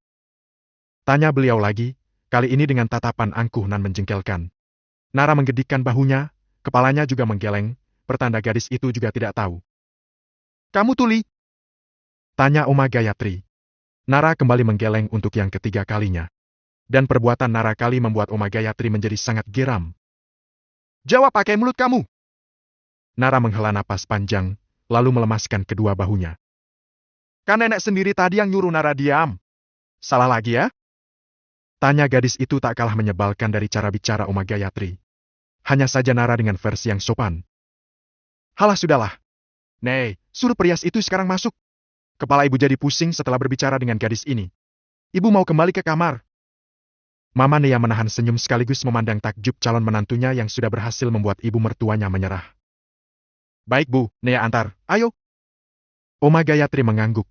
Tanya beliau lagi, kali ini dengan tatapan angkuh nan menjengkelkan. Nara menggedikkan bahunya, kepalanya juga menggeleng, pertanda gadis itu juga tidak tahu. Kamu tuli? Tanya Oma Gayatri. Nara kembali menggeleng untuk yang ketiga kalinya. Dan perbuatan Nara kali membuat Oma Gayatri menjadi sangat geram. Jawab pakai mulut kamu! Nara menghela napas panjang, lalu melemaskan kedua bahunya. Kan nenek sendiri tadi yang nyuruh Nara diam. Salah lagi ya? Tanya gadis itu tak kalah menyebalkan dari cara bicara Oma Gayatri. Hanya saja Nara dengan versi yang sopan. Halah sudahlah. Nei, suruh perias itu sekarang masuk. Kepala ibu jadi pusing setelah berbicara dengan gadis ini. Ibu mau kembali ke kamar. Mama Nea menahan senyum sekaligus memandang takjub calon menantunya yang sudah berhasil membuat ibu mertuanya menyerah. Baik Bu, Nea antar, ayo. Oma Gayatri mengangguk.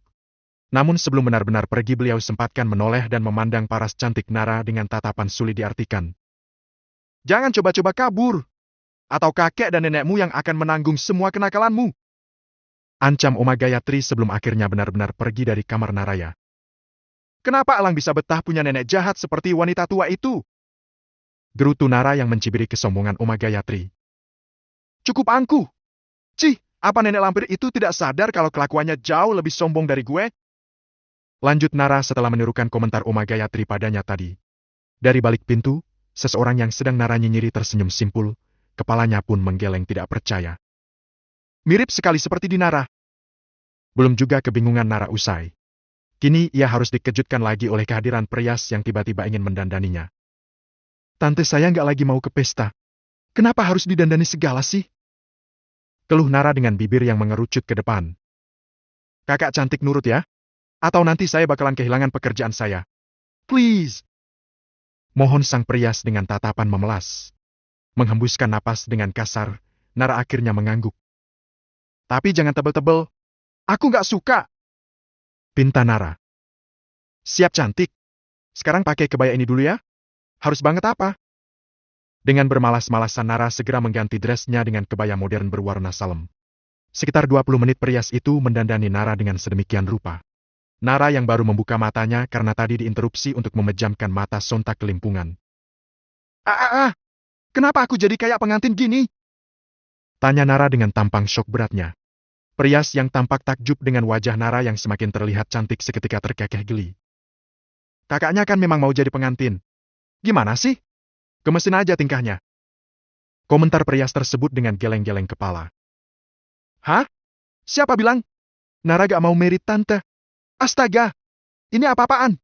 Namun sebelum benar-benar pergi beliau sempatkan menoleh dan memandang paras cantik Nara dengan tatapan sulit diartikan. Jangan coba-coba kabur, atau kakek dan nenekmu yang akan menanggung semua kenakalanmu. Ancam Oma Gayatri sebelum akhirnya benar-benar pergi dari kamar Naraya. Kenapa Alang bisa betah punya nenek jahat seperti wanita tua itu? Gerutu Nara yang mencibiri kesombongan Oma Gayatri. Cukup angkuh. Cih, apa nenek lampir itu tidak sadar kalau kelakuannya jauh lebih sombong dari gue? Lanjut Nara setelah menirukan komentar Oma Gayatri padanya tadi. Dari balik pintu, seseorang yang sedang Nara nyinyiri tersenyum simpul, kepalanya pun menggeleng tidak percaya. Mirip sekali seperti di Nara. Belum juga kebingungan Nara usai. Kini ia harus dikejutkan lagi oleh kehadiran perias yang tiba-tiba ingin mendandaninya. Tante saya nggak lagi mau ke pesta. Kenapa harus didandani segala sih? Keluh Nara dengan bibir yang mengerucut ke depan. Kakak cantik nurut ya? Atau nanti saya bakalan kehilangan pekerjaan saya. Please. Mohon sang perias dengan tatapan memelas. Menghembuskan napas dengan kasar, Nara akhirnya mengangguk. Tapi jangan tebel-tebel. Aku nggak suka. Pinta Nara. Siap cantik. Sekarang pakai kebaya ini dulu ya. Harus banget apa? Dengan bermalas-malasan Nara segera mengganti dressnya dengan kebaya modern berwarna salem. Sekitar 20 menit perias itu mendandani Nara dengan sedemikian rupa. Nara yang baru membuka matanya karena tadi diinterupsi untuk memejamkan mata sontak kelimpungan. Kenapa aku jadi kayak pengantin gini? Tanya Nara dengan tampang syok beratnya. Perias yang tampak takjub dengan wajah Nara yang semakin terlihat cantik seketika terkekeh geli. Kakaknya kan memang mau jadi pengantin. Gimana sih? Gemesin aja tingkahnya. Komentar perias tersebut dengan geleng-geleng kepala. Hah? Siapa bilang? Nara gak mau merit tante. Astaga! Ini apa-apaan?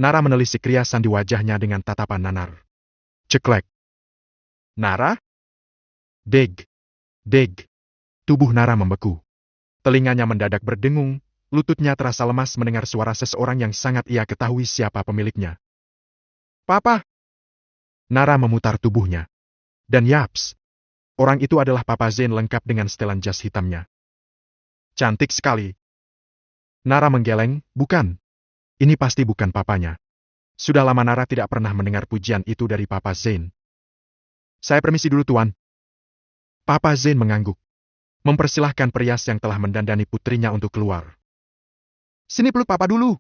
Nara menelisik riasan di wajahnya dengan tatapan nanar. Ceklek. Nara? Deg. Deg. Tubuh Nara membeku. Telinganya mendadak berdengung, lututnya terasa lemas mendengar suara seseorang yang sangat ia ketahui siapa pemiliknya. Papa! Nara memutar tubuhnya. Dan yaps! Orang itu adalah Papa Zain lengkap dengan setelan jas hitamnya. Cantik sekali. Nara menggeleng, bukan. Ini pasti bukan papanya. Sudah lama Nara tidak pernah mendengar pujian itu dari Papa Zain. Saya permisi dulu tuan. Papa Zain mengangguk. Mempersilahkan perias yang telah mendandani putrinya untuk keluar. Sini peluk papa dulu.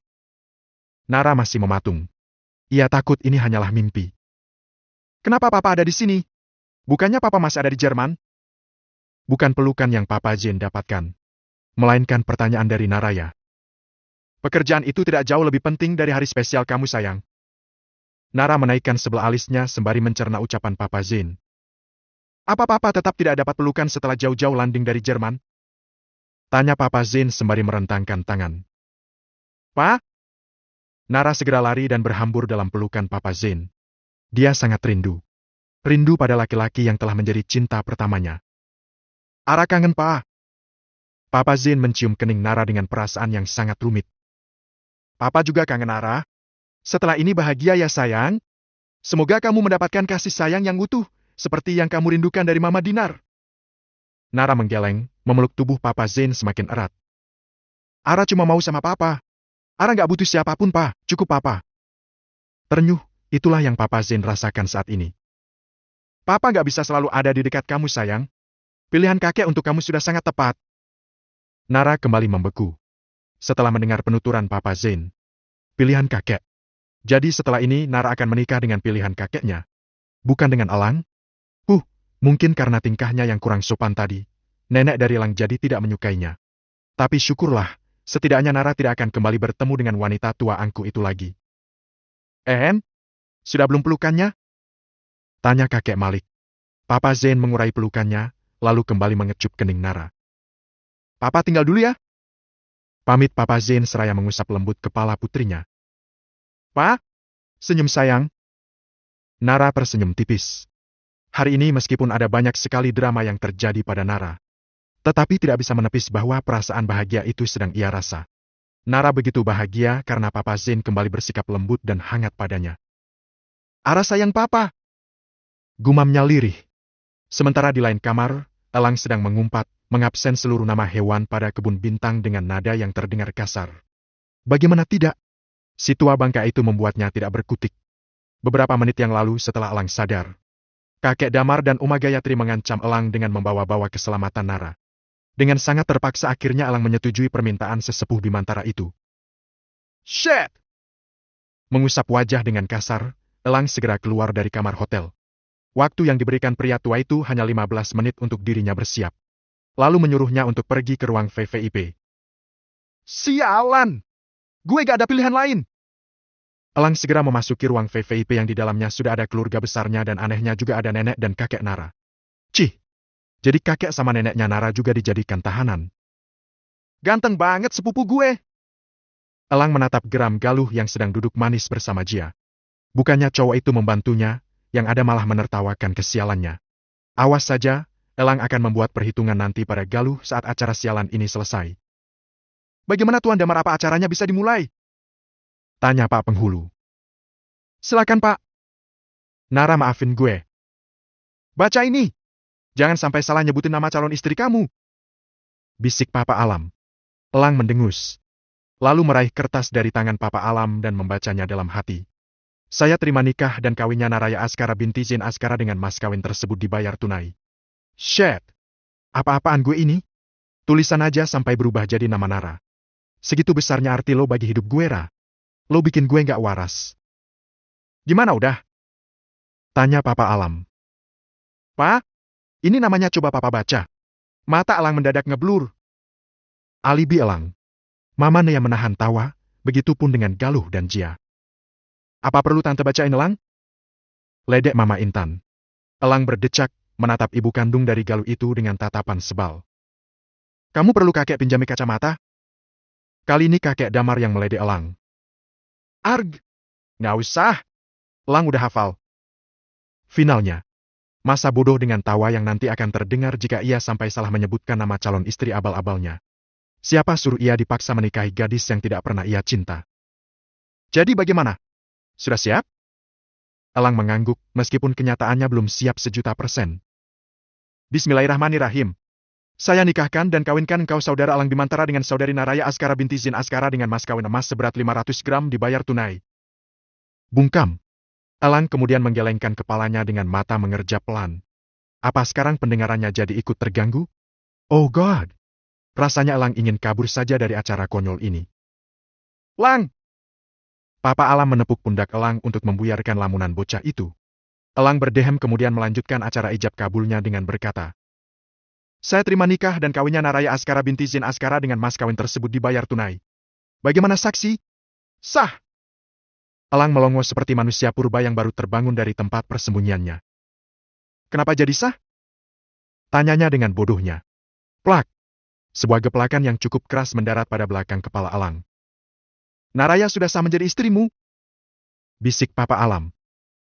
Nara masih mematung. Ia takut ini hanyalah mimpi. Kenapa papa ada di sini? Bukannya papa masih ada di Jerman? Bukan pelukan yang Papa Zain dapatkan. Melainkan pertanyaan dari Naraya. Pekerjaan itu tidak jauh lebih penting dari hari spesial kamu sayang. Nara menaikkan sebelah alisnya sembari mencerna ucapan Papa Zain. Apa papa tetap tidak dapat pelukan setelah jauh-jauh landing dari Jerman? Tanya Papa Zain sembari merentangkan tangan. Pa? Nara segera lari dan berhambur dalam pelukan Papa Zain. Dia sangat rindu. Rindu pada laki-laki yang telah menjadi cinta pertamanya. Ara kangen pa. Papa Zain mencium kening Nara dengan perasaan yang sangat rumit. Papa juga kangen Nara. Setelah ini bahagia ya sayang. Semoga kamu mendapatkan kasih sayang yang utuh, seperti yang kamu rindukan dari Mama Dinar. Nara menggeleng, memeluk tubuh Papa Zain semakin erat. Ara cuma mau sama Papa. Ara nggak butuh siapapun, Pa. Cukup Papa. Ternyuh, itulah yang Papa Zain rasakan saat ini. Papa nggak bisa selalu ada di dekat kamu, sayang. Pilihan kakek untuk kamu sudah sangat tepat. Nara kembali membeku. Setelah mendengar penuturan Papa Zain. Pilihan kakek. Jadi setelah ini Nara akan menikah dengan pilihan kakeknya. Bukan dengan Alang? Mungkin karena tingkahnya yang kurang sopan tadi. Nenek dari Alang jadi tidak menyukainya. Tapi syukurlah, setidaknya Nara tidak akan kembali bertemu dengan wanita tua angkuh itu lagi. Sudah belum pelukannya? Tanya kakek Malik. Papa Zain mengurai pelukannya, lalu kembali mengecup kening Nara. Papa tinggal dulu ya. Pamit Papa Zain seraya mengusap lembut kepala putrinya. Pa? Senyum sayang. Nara tersenyum tipis. Hari ini meskipun ada banyak sekali drama yang terjadi pada Nara, tetapi tidak bisa menepis bahwa perasaan bahagia itu sedang ia rasa. Nara begitu bahagia karena Papa Zain kembali bersikap lembut dan hangat padanya. Ara sayang Papa. Gumamnya lirih. Sementara di lain kamar, Elang sedang mengumpat, mengabsen seluruh nama hewan pada kebun bintang dengan nada yang terdengar kasar. Bagaimana tidak? Si tua bangka itu membuatnya tidak berkutik. Beberapa menit yang lalu setelah Elang sadar, kakek Damar dan Uma Gayatri mengancam Elang dengan membawa-bawa keselamatan Nara. Dengan sangat terpaksa akhirnya Elang menyetujui permintaan sesepuh Bimantara itu. Shit! Mengusap wajah dengan kasar, Elang segera keluar dari kamar hotel. Waktu yang diberikan pria tua itu hanya 15 menit untuk dirinya bersiap. Lalu menyuruhnya untuk pergi ke ruang VVIP. Sialan! Gue gak ada pilihan lain! Elang segera memasuki ruang VVIP yang di dalamnya sudah ada keluarga besarnya dan anehnya juga ada nenek dan kakek Nara. Cih! Jadi kakek sama neneknya Nara juga dijadikan tahanan. Ganteng banget sepupu gue! Elang menatap geram Galuh yang sedang duduk manis bersama Jia. Bukannya cowok itu membantunya, yang ada malah menertawakan kesialannya. Awas saja, Elang akan membuat perhitungan nanti pada Galuh saat acara sialan ini selesai. Bagaimana Tuan Damar, apa acaranya bisa dimulai? Tanya Pak Penghulu. Silakan Pak. Nara, maafin gue. Baca ini. Jangan sampai salah nyebutin nama calon istri kamu. Bisik Papa Alam. Elang mendengus. Lalu meraih kertas dari tangan Papa Alam dan membacanya dalam hati. Saya terima nikah dan kawinnya Naraya Askara binti Zain Askara dengan mas kawin tersebut dibayar tunai. Shit! Apa-apaan gue ini? Tulisan aja sampai berubah jadi nama Nara. Segitu besarnya arti lo bagi hidup gue, Ra. Lo bikin gue nggak waras. Gimana udah? Tanya Papa Alam. Pak, ini namanya coba Papa baca. Mata Elang mendadak ngeblur. Alibi Elang. Mama Nea menahan tawa, begitupun dengan Galuh dan Jia. Apa perlu tante bacain Elang? Ledek Mama Intan. Elang berdecak, menatap ibu kandung dari Galuh itu dengan tatapan sebal. Kamu perlu kakek pinjami kacamata? Kali ini kakek Damar yang meledek Elang. Arg! Nggak usah. Elang udah hafal. Finalnya. Masa bodoh dengan tawa yang nanti akan terdengar jika ia sampai salah menyebutkan nama calon istri abal-abalnya. Siapa suruh ia dipaksa menikahi gadis yang tidak pernah ia cinta? Jadi bagaimana? Sudah siap? Elang mengangguk, meskipun kenyataannya belum siap 1.000.000%. Bismillahirrahmanirrahim. Saya nikahkan dan kawinkan engkau saudara Elang Bimantara dengan saudari Naraya Askara binti Zain Askara dengan mas kawin emas seberat 500 gram dibayar tunai. Bungkam. Elang kemudian menggelengkan kepalanya dengan mata mengerjap pelan. Apa sekarang pendengarannya jadi ikut terganggu? Oh God! Rasanya Elang ingin kabur saja dari acara konyol ini. Lang! Papa Alam menepuk pundak Elang untuk membuyarkan lamunan bocah itu. Elang berdehem kemudian melanjutkan acara ijab kabulnya dengan berkata, saya terima nikah dan kawinnya Naraya Askara binti Zain Askara dengan mas kawin tersebut dibayar tunai. Bagaimana saksi? Sah! Elang melongo seperti manusia purba yang baru terbangun dari tempat persembunyiannya. Kenapa jadi sah? Tanyanya dengan bodohnya. Plak! Sebuah geplakan yang cukup keras mendarat pada belakang kepala Elang. Naraya sudah sah menjadi istrimu. Bisik Papa Alam.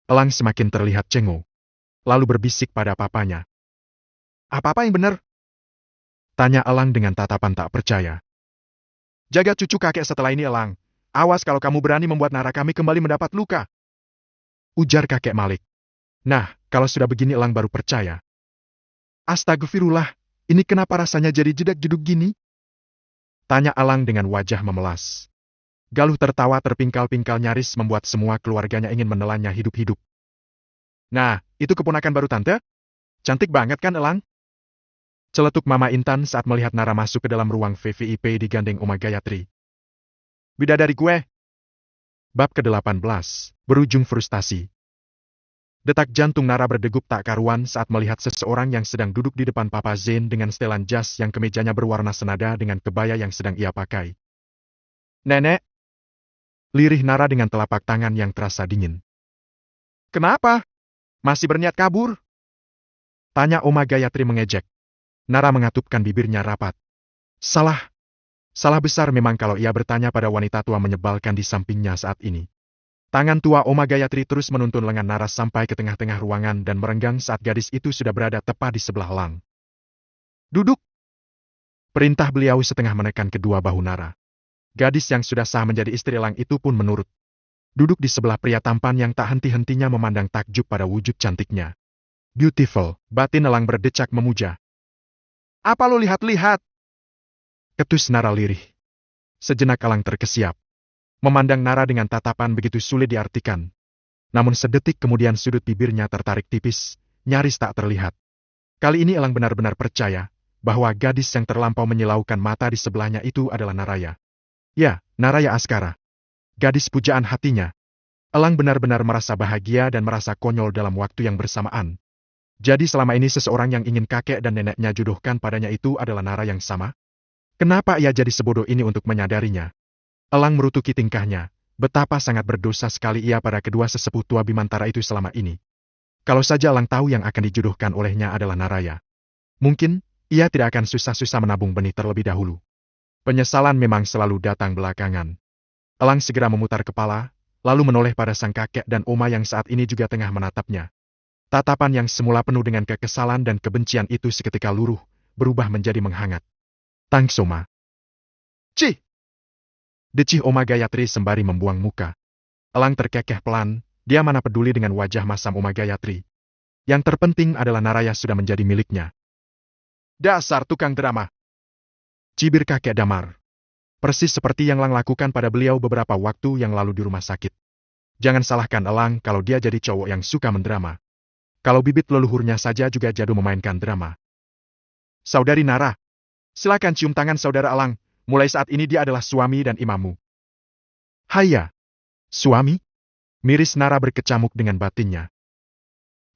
Elang semakin terlihat cengok. Lalu berbisik pada papanya. Apa-apa yang benar? Tanya Elang dengan tatapan tak percaya. Jaga cucu kakek setelah ini Elang. Awas kalau kamu berani membuat Nara kami kembali mendapat luka. Ujar kakek Malik. Nah, kalau sudah begini Elang baru percaya. Astagfirullah, ini kenapa rasanya jadi jedak-jeduk gini? Tanya Elang dengan wajah memelas. Galuh tertawa terpingkal-pingkal nyaris membuat semua keluarganya ingin menelannya hidup-hidup. Nah, itu keponakan baru tante? Cantik banget kan Elang? Celetuk Mama Intan saat melihat Nara masuk ke dalam ruang VVIP digandeng Uma Gayatri. Bidadari gue. Bab ke-18, berujung frustasi. Detak jantung Nara berdegup tak karuan saat melihat seseorang yang sedang duduk di depan Papa Zain dengan setelan jas yang kemejanya berwarna senada dengan kebaya yang sedang ia pakai. Nenek! Lirih Nara dengan telapak tangan yang terasa dingin. Kenapa? Masih berniat kabur? Tanya Oma Gayatri mengejek. Nara mengatupkan bibirnya rapat. Salah. Salah besar memang kalau ia bertanya pada wanita tua menyebalkan di sampingnya saat ini. Tangan tua Oma Gayatri terus menuntun lengan Nara sampai ke tengah-tengah ruangan dan merenggang saat gadis itu sudah berada tepat di sebelah Elang. Duduk! Perintah beliau setengah menekan kedua bahu Nara. Gadis yang sudah sah menjadi istri Elang itu pun menurut. Duduk di sebelah pria tampan yang tak henti-hentinya memandang takjub pada wujud cantiknya. Beautiful, batin Elang berdecak memuja. Apa lo lihat-lihat? Ketus Nara lirih. Sejenak Elang terkesiap. memandang Nara dengan tatapan begitu sulit diartikan. Namun sedetik kemudian sudut bibirnya tertarik tipis, nyaris tak terlihat. Kali ini Elang benar-benar percaya bahwa gadis yang terlampau menyilaukan mata di sebelahnya itu adalah Naraya. Ya, Naraya Askara. Gadis pujaan hatinya. Elang benar-benar merasa bahagia dan merasa konyol dalam waktu yang bersamaan. Jadi selama ini seseorang yang ingin kakek dan neneknya jodohkan padanya itu adalah Nara yang sama? Kenapa ia jadi sebodoh ini untuk menyadarinya? Elang merutuki tingkahnya. Betapa sangat berdosa sekali ia pada kedua sesepuh tua Bimantara itu selama ini. Kalau saja Elang tahu yang akan dijodohkan olehnya adalah Naraya, mungkin ia tidak akan susah-susah menabung benih terlebih dahulu. Penyesalan memang selalu datang belakangan. Elang segera memutar kepala, lalu menoleh pada sang kakek dan oma yang saat ini juga tengah menatapnya. Tatapan yang semula penuh dengan kekesalan dan kebencian itu seketika luruh, berubah menjadi menghangat. Tang Soma. Cih! Decih Oma Gayatri sembari membuang muka. Elang terkekeh pelan, dia mana peduli dengan wajah masam Oma Gayatri. Yang terpenting adalah Naraya sudah menjadi miliknya. Dasar tukang drama. Cibir kakek Damar. Persis seperti yang Elang lakukan pada beliau beberapa waktu yang lalu di rumah sakit. Jangan salahkan Elang kalau dia jadi cowok yang suka mendrama. Kalau bibit leluhurnya saja juga jadu memainkan drama. Saudari Nara, silakan cium tangan saudara Elang. Mulai saat ini dia adalah suami dan imammu. Haya. Suami? Miris Nara berkecamuk dengan batinnya.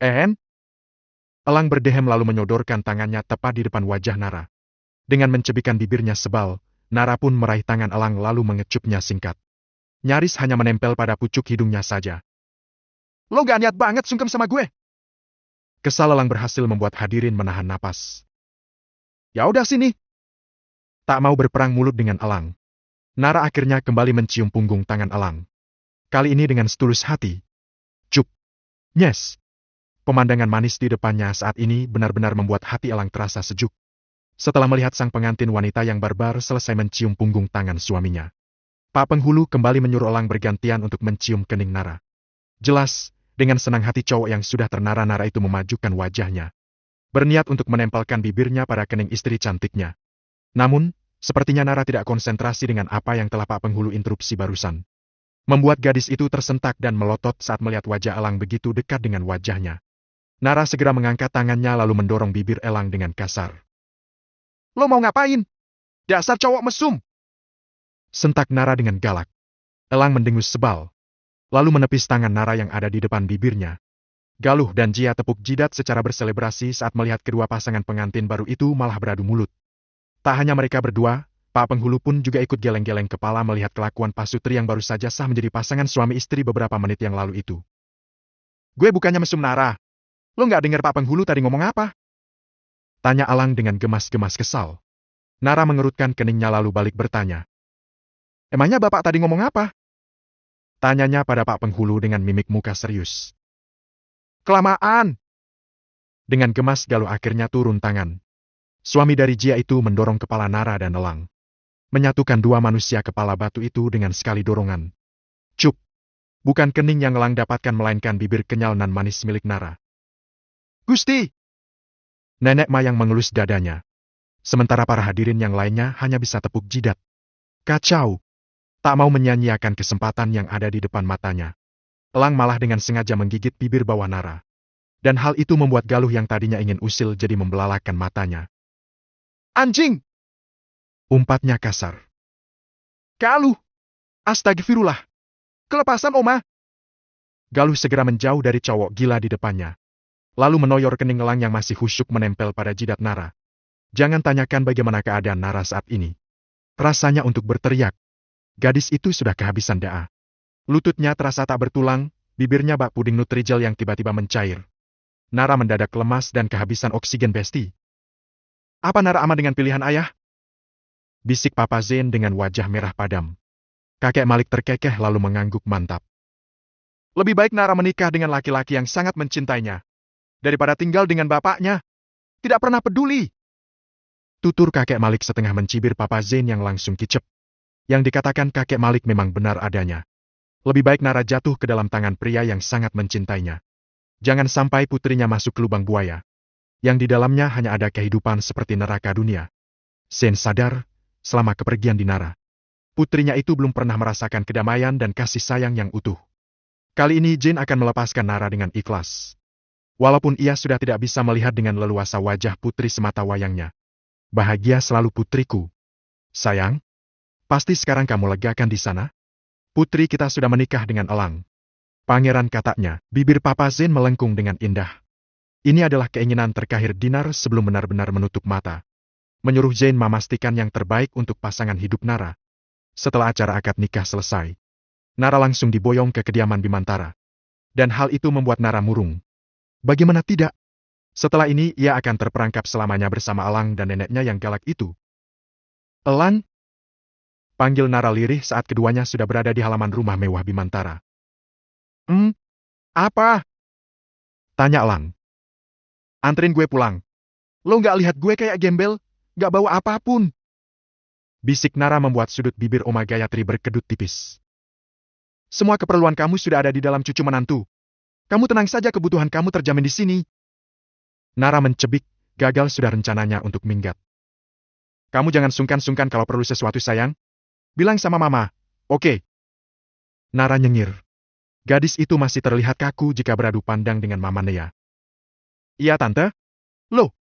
Elang berdehem lalu menyodorkan tangannya tepat di depan wajah Nara. Dengan mencebikkan bibirnya sebal, Nara pun meraih tangan Elang lalu mengecupnya singkat. Nyaris hanya menempel pada pucuk hidungnya saja. Lo gak niat banget sungkem sama gue? Kesal Elang berhasil membuat hadirin menahan napas. Ya udah sini. Tak mau berperang mulut dengan Elang. Nara akhirnya kembali mencium punggung tangan Elang. Kali ini dengan setulus hati. Cup. Nyes. Pemandangan manis di depannya saat ini benar-benar membuat hati Elang terasa sejuk. Setelah melihat sang pengantin wanita yang barbar selesai mencium punggung tangan suaminya, Pak Penghulu kembali menyuruh Elang bergantian untuk mencium kening Nara. Jelas, dengan senang hati cowok yang sudah ternara-nara itu memajukan wajahnya. Berniat untuk menempelkan bibirnya pada kening istri cantiknya. Namun, sepertinya Nara tidak konsentrasi dengan apa yang telah Pak Penghulu interupsi barusan. Membuat gadis itu tersentak dan melotot saat melihat wajah Elang begitu dekat dengan wajahnya. Nara segera mengangkat tangannya lalu mendorong bibir Elang dengan kasar. Lo mau ngapain? Dasar cowok mesum! Sentak Nara dengan galak. Elang mendengus sebal. Lalu menepis tangan Nara yang ada di depan bibirnya. Galuh dan Jia tepuk jidat secara berselebrasi saat melihat kedua pasangan pengantin baru itu malah beradu mulut. Tak hanya mereka berdua, Pak Penghulu pun juga ikut geleng-geleng kepala melihat kelakuan Pasutri yang baru saja sah menjadi pasangan suami istri beberapa menit yang lalu itu. Gue bukannya mesum Nara. Lo nggak dengar Pak Penghulu tadi ngomong apa? Tanya Elang dengan gemas-gemas kesal. Nara mengerutkan keningnya lalu balik bertanya. Emangnya Bapak tadi ngomong apa? Tanyanya pada Pak Penghulu dengan mimik muka serius. Kelamaan! Dengan gemas Galuh akhirnya turun tangan. Suami dari Jia itu mendorong kepala Nara dan Elang. Menyatukan dua manusia kepala batu itu dengan sekali dorongan. Cup! Bukan kening yang Elang dapatkan melainkan bibir kenyal nan manis milik Nara. Gusti! Nenek Mayang mengelus dadanya. Sementara para hadirin yang lainnya hanya bisa tepuk jidat. Kacau! Tak mau menyanyiakan kesempatan yang ada di depan matanya. Elang malah dengan sengaja menggigit bibir bawah Nara. Dan hal itu membuat Galuh yang tadinya ingin usil jadi membelalakan matanya. Anjing! Umpatnya kasar. Galuh! Astagfirullah! Kelepasan Oma! Galuh segera menjauh dari cowok gila di depannya. Lalu menoyor kening Elang yang masih khusyuk menempel pada jidat Nara. Jangan tanyakan bagaimana keadaan Nara saat ini. Rasanya untuk berteriak. Gadis itu sudah kehabisan daa. Lututnya terasa tak bertulang, bibirnya bak puding Nutrijel yang tiba-tiba mencair. Nara mendadak lemas dan kehabisan oksigen besti. Apa Nara aman dengan pilihan ayah? Bisik Papa Zain dengan wajah merah padam. Kakek Malik terkekeh lalu mengangguk mantap. Lebih baik Nara menikah dengan laki-laki yang sangat mencintainya. Daripada tinggal dengan bapaknya. Tidak pernah peduli. Tutur kakek Malik setengah mencibir Papa Zain yang langsung kicep. Yang dikatakan kakek Malik memang benar adanya. Lebih baik Nara jatuh ke dalam tangan pria yang sangat mencintainya. Jangan sampai putrinya masuk ke lubang buaya. Yang di dalamnya hanya ada kehidupan seperti neraka dunia. Zain sadar, selama kepergian di Nara. putrinya itu belum pernah merasakan kedamaian dan kasih sayang yang utuh. Kali ini Jane akan melepaskan Nara dengan ikhlas. Walaupun ia sudah tidak bisa melihat dengan leluasa wajah putri semata wayangnya. Bahagia selalu putriku. Sayang, pasti sekarang kamu legakan di sana? Putri kita sudah menikah dengan Elang. Pangeran katanya, bibir Papa Zane melengkung dengan indah. Ini adalah keinginan terkahir Dinar sebelum benar-benar menutup mata. Menyuruh Jane memastikan yang terbaik untuk pasangan hidup Nara. Setelah acara akad nikah selesai, Nara langsung diboyong ke kediaman Bimantara. Dan hal itu membuat Nara murung. Bagaimana tidak? Setelah ini ia akan terperangkap selamanya bersama Elang dan neneknya yang galak itu. Elang? Panggil Nara lirih saat keduanya sudah berada di halaman rumah mewah Bimantara. Apa? Tanya Elang. Anterin gue pulang. Lo nggak lihat gue kayak gembel, nggak bawa apapun. Bisik Nara membuat sudut bibir Oma Gayatri berkedut tipis. Semua keperluan kamu sudah ada di dalam cucu menantu. Kamu tenang saja, kebutuhan kamu terjamin di sini. Nara mencebik, gagal sudah rencananya untuk minggat. Kamu jangan sungkan-sungkan kalau perlu sesuatu sayang. Bilang sama mama, oke? Nara nyengir. Gadis itu masih terlihat kaku jika beradu pandang dengan Mama Nea. Iya tante? Loh,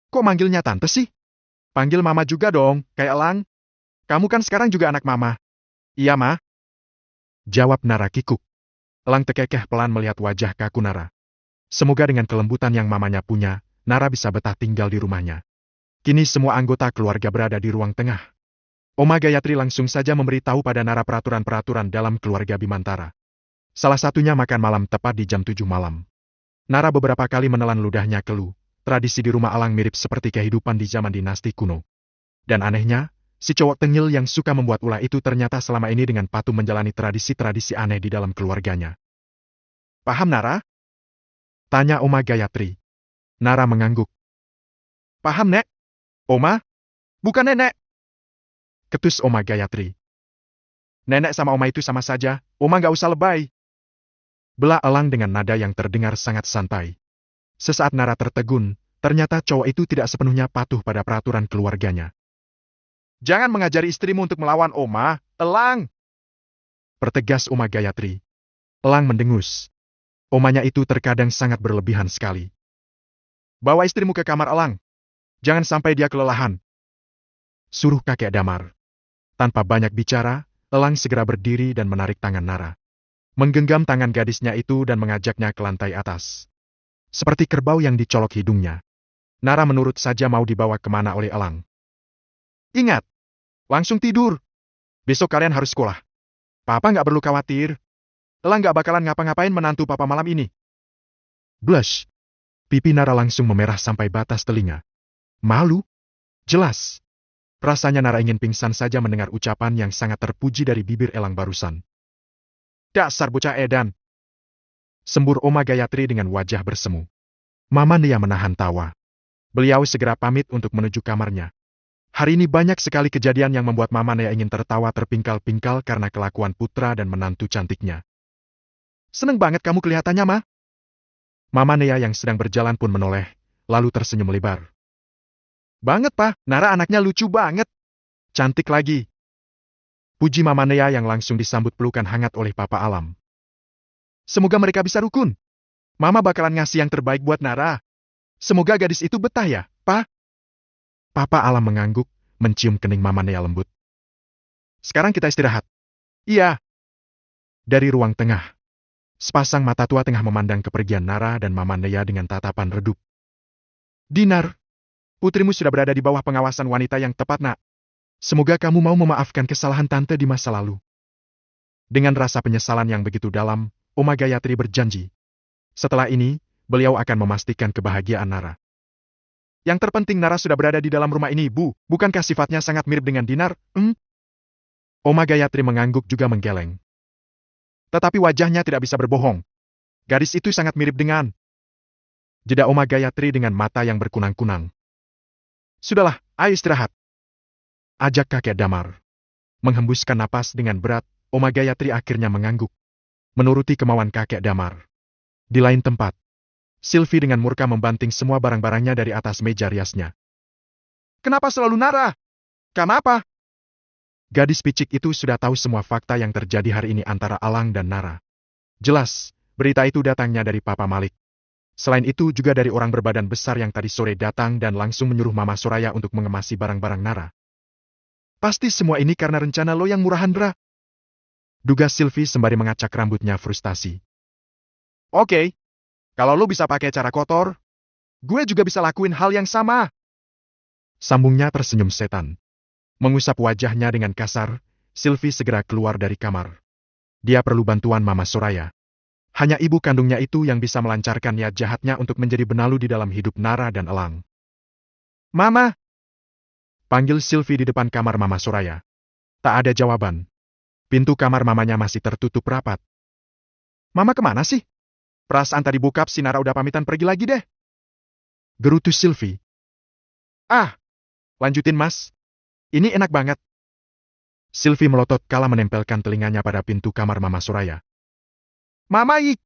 kok manggilnya tante sih? Panggil mama juga dong, kayak Elang. Kamu kan sekarang juga anak mama. Iya ma. Jawab Nara kikuk. Elang terkekeh pelan melihat wajah kaku Nara. Semoga dengan kelembutan yang mamanya punya, Nara bisa betah tinggal di rumahnya. Kini semua anggota keluarga berada di ruang tengah. Oma Gayatri langsung saja memberitahu pada Nara peraturan-peraturan dalam keluarga Bimantara. Salah satunya makan malam tepat di jam 7 malam. Nara beberapa kali menelan ludahnya keluh. Tradisi di rumah Elang mirip seperti kehidupan di zaman dinasti kuno. Dan anehnya, si cowok tengil yang suka membuat ulah itu ternyata selama ini dengan patuh menjalani tradisi-tradisi aneh di dalam keluarganya. Paham Nara? Tanya Oma Gayatri. Nara mengangguk. Paham Nek? Oma? Bukan nenek. Ketus Oma Gayatri. Nenek sama Oma itu sama saja, Oma nggak usah lebay. Bela Elang dengan nada yang terdengar sangat santai. Sesaat Nara tertegun, ternyata cowok itu tidak sepenuhnya patuh pada peraturan keluarganya. Jangan mengajari istrimu untuk melawan Oma, Elang! Pertegas Oma Gayatri. Elang mendengus. Omanya itu terkadang sangat berlebihan sekali. Bawa istrimu ke kamar Elang. Jangan sampai dia kelelahan. Suruh kakek Damar. Tanpa banyak bicara, Elang segera berdiri dan menarik tangan Nara. Menggenggam tangan gadisnya itu dan mengajaknya ke lantai atas. Seperti kerbau yang dicolok hidungnya. Nara menurut saja mau dibawa kemana oleh Elang. Ingat, langsung tidur. Besok kalian harus sekolah. Papa nggak perlu khawatir. Elang nggak bakalan ngapa-ngapain menantu papa malam ini. Blush. Pipi Nara langsung memerah sampai batas telinga. Malu? Jelas. Rasanya Nara ingin pingsan saja mendengar ucapan yang sangat terpuji dari bibir Elang barusan. Dasar bocah edan. Sembur Oma Gayatri dengan wajah bersemu. Mama Nea menahan tawa. Beliau segera pamit untuk menuju kamarnya. Hari ini banyak sekali kejadian yang membuat Mama Nea ingin tertawa terpingkal-pingkal karena kelakuan putra dan menantu cantiknya. Seneng banget kamu kelihatannya, Ma. Mama Nea yang sedang berjalan pun menoleh, lalu tersenyum lebar. Banget, Pa. Nara anaknya lucu banget. Cantik lagi. Puji Mama Nea yang langsung disambut pelukan hangat oleh Papa Alam. Semoga mereka bisa rukun. Mama bakalan ngasih yang terbaik buat Nara. Semoga gadis itu betah ya, Pa. Papa Alam mengangguk, mencium kening Mama Nea lembut. Sekarang kita istirahat. Iya. Dari ruang tengah. Sepasang mata tua tengah memandang kepergian Nara dan Mama Nea dengan tatapan redup. Dinar, putrimu sudah berada di bawah pengawasan wanita yang tepat, Nak. Semoga kamu mau memaafkan kesalahan tante di masa lalu. Dengan rasa penyesalan yang begitu dalam, Oma Gayatri berjanji. Setelah ini, beliau akan memastikan kebahagiaan Nara. Yang terpenting Nara sudah berada di dalam rumah ini, Bu. Bukankah sifatnya sangat mirip dengan Dinar? Oma Gayatri mengangguk juga menggeleng. Tetapi wajahnya tidak bisa berbohong. Gadis itu sangat mirip dengan... Jeda Oma Gayatri dengan mata yang berkunang-kunang. Sudahlah, ayo istirahat. Ajak kakek Damar. Menghembuskan napas dengan berat, Oma Gayatri akhirnya mengangguk. Menuruti kemauan kakek Damar. Di lain tempat, Sylvie dengan murka membanting semua barang-barangnya dari atas meja riasnya. Kenapa selalu Nara? Kenapa? Gadis picik itu sudah tahu semua fakta yang terjadi hari ini antara Alang dan Nara. Jelas, berita itu datangnya dari Papa Malik. Selain itu juga dari orang berbadan besar yang tadi sore datang dan langsung menyuruh Mama Soraya untuk mengemasi barang-barang Nara. Pasti semua ini karena rencana lo yang murahan, Dra. Duga Sylvie sembari mengacak rambutnya frustasi. Oke, kalau lo bisa pakai cara kotor, gue juga bisa lakuin hal yang sama. Sambungnya tersenyum setan. Mengusap wajahnya dengan kasar, Sylvie segera keluar dari kamar. Dia perlu bantuan Mama Soraya. Hanya ibu kandungnya itu yang bisa melancarkan niat jahatnya untuk menjadi benalu di dalam hidup Nara dan Elang. Mama! Panggil Sylvie di depan kamar Mama Soraya. Tak ada jawaban. Pintu kamar mamanya masih tertutup rapat. Mama kemana sih? Perasaan tadi bokap si Nara udah pamitan pergi lagi deh. Gerutu Sylvie. Ah, lanjutin mas. Ini enak banget. Sylvie melotot kala menempelkan telinganya pada pintu kamar Mama Soraya. Mama ik!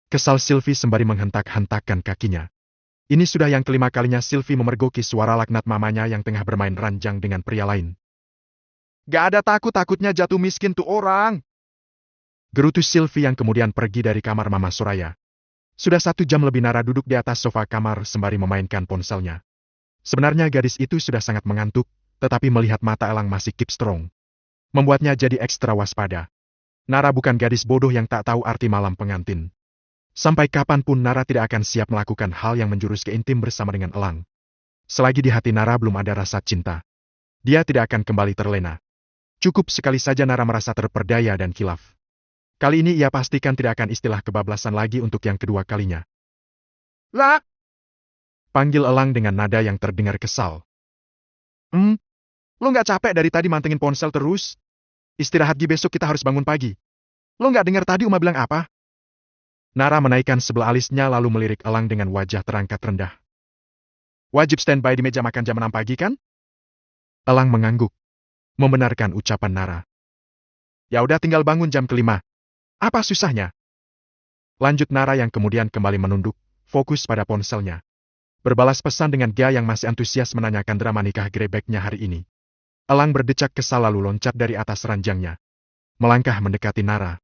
Kesal Sylvie sembari menghentak-hentakkan kakinya. Ini sudah yang kelima kalinya Sylvie memergoki suara laknat mamanya yang tengah bermain ranjang dengan pria lain. Gak ada takut-takutnya jatuh miskin tuh orang. Gerutu Sylvie yang kemudian pergi dari kamar Mama Soraya. Sudah 1 jam lebih Nara duduk di atas sofa kamar sembari memainkan ponselnya. Sebenarnya gadis itu sudah sangat mengantuk, tetapi melihat mata Elang masih keep strong, membuatnya jadi ekstra waspada. Nara bukan gadis bodoh yang tak tahu arti malam pengantin. Sampai kapanpun Nara tidak akan siap melakukan hal yang menjurus ke intim bersama dengan Elang. Selagi di hati Nara belum ada rasa cinta, dia tidak akan kembali terlena. Cukup sekali saja Nara merasa terperdaya dan kilaf. Kali ini ia pastikan tidak akan istilah kebablasan lagi untuk yang kedua kalinya. Lah! Panggil Elang dengan nada yang terdengar kesal. Lo nggak capek dari tadi mantengin ponsel terus? Istirahat gi besok kita harus bangun pagi. Lo nggak dengar tadi Uma bilang apa? Nara menaikkan sebelah alisnya lalu melirik Elang dengan wajah terangkat rendah. Wajib standby di meja makan jam 6 pagi kan? Elang mengangguk, membenarkan ucapan Nara. Ya udah tinggal bangun jam ke-5. Apa susahnya? Lanjut Nara yang kemudian kembali menunduk, fokus pada ponselnya. Berbalas pesan dengan Gia yang masih antusias menanyakan drama nikah grebeknya hari ini. Elang berdecak kesal lalu loncat dari atas ranjangnya. Melangkah mendekati Nara.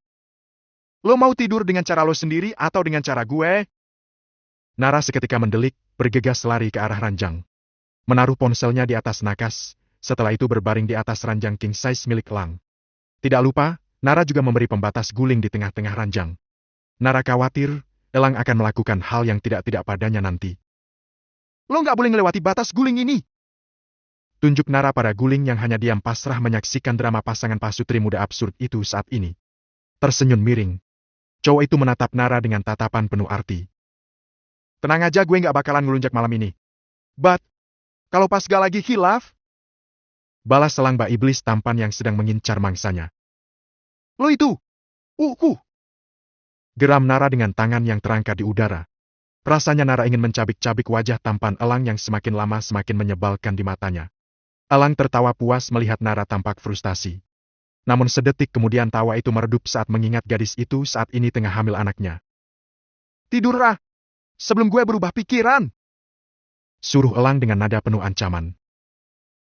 Lo mau tidur dengan cara lo sendiri atau dengan cara gue? Nara seketika mendelik, bergegas lari ke arah ranjang. Menaruh ponselnya di atas nakas, setelah itu berbaring di atas ranjang king size milik Elang. Tidak lupa, Nara juga memberi pembatas guling di tengah-tengah ranjang. Nara khawatir, Elang akan melakukan hal yang tidak-tidak padanya nanti. Lo nggak boleh melewati batas guling ini. Tunjuk Nara pada guling yang hanya diam pasrah menyaksikan drama pasangan pasutri muda absurd itu saat ini. Tersenyum miring. Cowok itu menatap Nara dengan tatapan penuh arti. Tenang aja gue nggak bakalan ngelunjak malam ini. But, kalau pas gak lagi hilaf? Balas selang Mbak Iblis tampan yang sedang mengincar mangsanya. Lo itu! Geram Nara dengan tangan yang terangkat di udara. Rasanya Nara ingin mencabik-cabik wajah tampan Elang yang semakin lama semakin menyebalkan di matanya. Elang tertawa puas melihat Nara tampak frustasi. Namun sedetik kemudian tawa itu meredup saat mengingat gadis itu saat ini tengah hamil anaknya. Tidurlah! Sebelum gue berubah pikiran! Suruh Elang dengan nada penuh ancaman.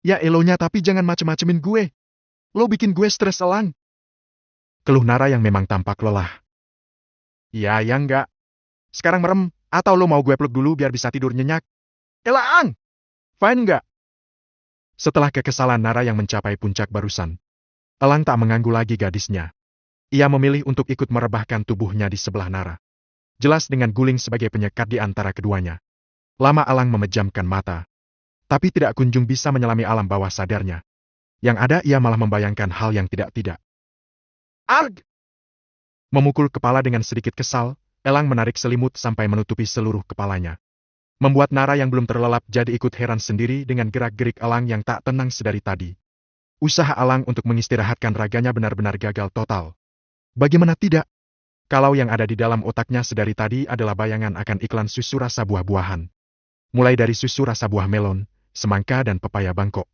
Ya elonya tapi jangan macem-macemin gue. Lo bikin gue stres Elang. Keluh Nara yang memang tampak lelah. Ya enggak. Sekarang merem, atau lo mau gue peluk dulu biar bisa tidur nyenyak? Elang! Fine enggak? Setelah kekesalan Nara yang mencapai puncak barusan, Elang tak mengganggu lagi gadisnya. Ia memilih untuk ikut merebahkan tubuhnya di sebelah Nara. Jelas dengan guling sebagai penyekat di antara keduanya. Lama Elang memejamkan mata. Tapi tidak kunjung bisa menyelami alam bawah sadarnya. Yang ada ia malah membayangkan hal yang tidak-tidak. Arg! Memukul kepala dengan sedikit kesal, Elang menarik selimut sampai menutupi seluruh kepalanya. Membuat Nara yang belum terlelap jadi ikut heran sendiri dengan gerak-gerik Elang yang tak tenang sedari tadi. Usaha Elang untuk mengistirahatkan raganya benar-benar gagal total. Bagaimana tidak? Kalau yang ada di dalam otaknya sedari tadi adalah bayangan akan iklan susu rasa buah-buahan. Mulai dari susu rasa buah melon, semangka dan pepaya Bangkok.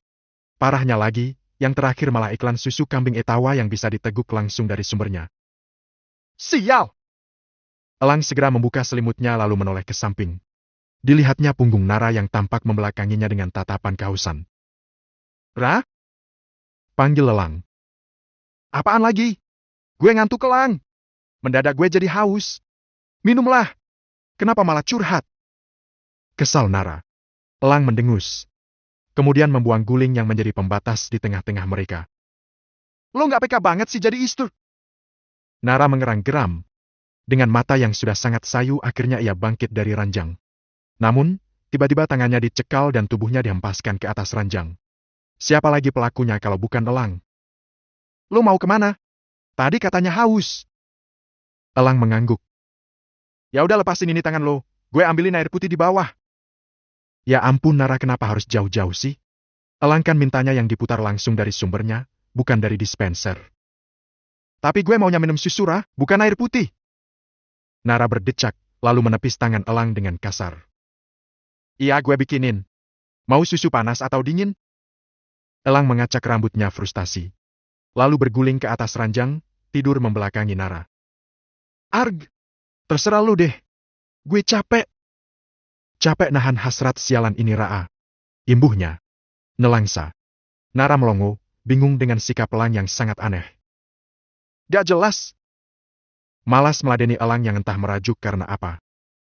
Parahnya lagi, yang terakhir malah iklan susu kambing etawa yang bisa diteguk langsung dari sumbernya. Sial! Elang segera membuka selimutnya lalu menoleh ke samping. Dilihatnya punggung Nara yang tampak membelakanginya dengan tatapan kehausan. Ra? Panggil Elang. Apaan lagi? Gue ngantuk, Elang. Mendadak gue jadi haus. Minumlah. Kenapa malah curhat? Kesal Nara. Elang mendengus. Kemudian membuang guling yang menjadi pembatas di tengah-tengah mereka. Lo nggak peka banget sih jadi istri. Nara mengerang geram. Dengan mata yang sudah sangat sayu akhirnya ia bangkit dari ranjang. Namun, tiba-tiba tangannya dicekal dan tubuhnya dihempaskan ke atas ranjang. Siapa lagi pelakunya kalau bukan Elang? Lo mau kemana? Tadi katanya haus. Elang mengangguk. Ya udah lepasin ini tangan lo. Gue ambilin air putih di bawah. Ya ampun Nara, kenapa harus jauh-jauh sih? Elang kan mintanya yang diputar langsung dari sumbernya, bukan dari dispenser. Tapi gue maunya minum susu Ra, bukan air putih. Nara berdecak, lalu menepis tangan Elang dengan kasar. Iya, gue bikinin. Mau susu panas atau dingin? Elang mengacak rambutnya frustasi. Lalu berguling ke atas ranjang, tidur membelakangi Nara. Arg, terserah lu deh. Gue capek. Capek nahan hasrat sialan ini Ra'a. Imbuhnya. Nelangsa. Nara melongo, bingung dengan sikap Elang yang sangat aneh. Gak jelas. Malas meladeni Elang yang entah merajuk karena apa.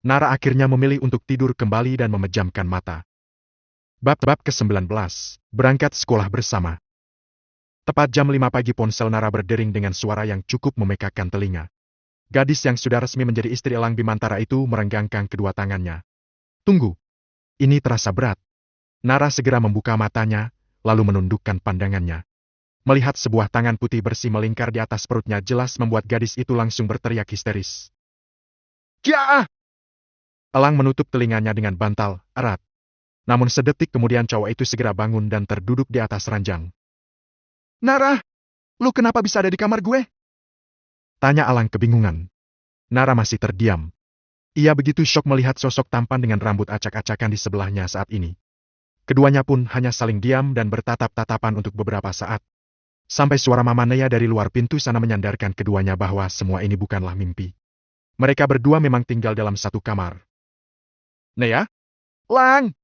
Nara akhirnya memilih untuk tidur kembali dan memejamkan mata. Bab ke-19, berangkat sekolah bersama. Tepat jam 5 pagi ponsel Nara berdering dengan suara yang cukup memekakan telinga. Gadis yang sudah resmi menjadi istri Elang Bimantara itu merenggangkan kedua tangannya. Tunggu. Ini terasa berat. Nara segera membuka matanya, lalu menundukkan pandangannya. Melihat sebuah tangan putih bersih melingkar di atas perutnya jelas membuat gadis itu langsung berteriak histeris. Kia! Elang menutup telinganya dengan bantal, erat. Namun sedetik kemudian cowok itu segera bangun dan terduduk di atas ranjang. Nara, lu kenapa bisa ada di kamar gue? Tanya Elang kebingungan. Nara masih terdiam. Ia begitu syok melihat sosok tampan dengan rambut acak-acakan di sebelahnya saat ini. Keduanya pun hanya saling diam dan bertatap-tatapan untuk beberapa saat. Sampai suara Mama Nea dari luar pintu sana menyandarkan keduanya bahwa semua ini bukanlah mimpi. Mereka berdua memang tinggal dalam satu kamar. Nea? Lang!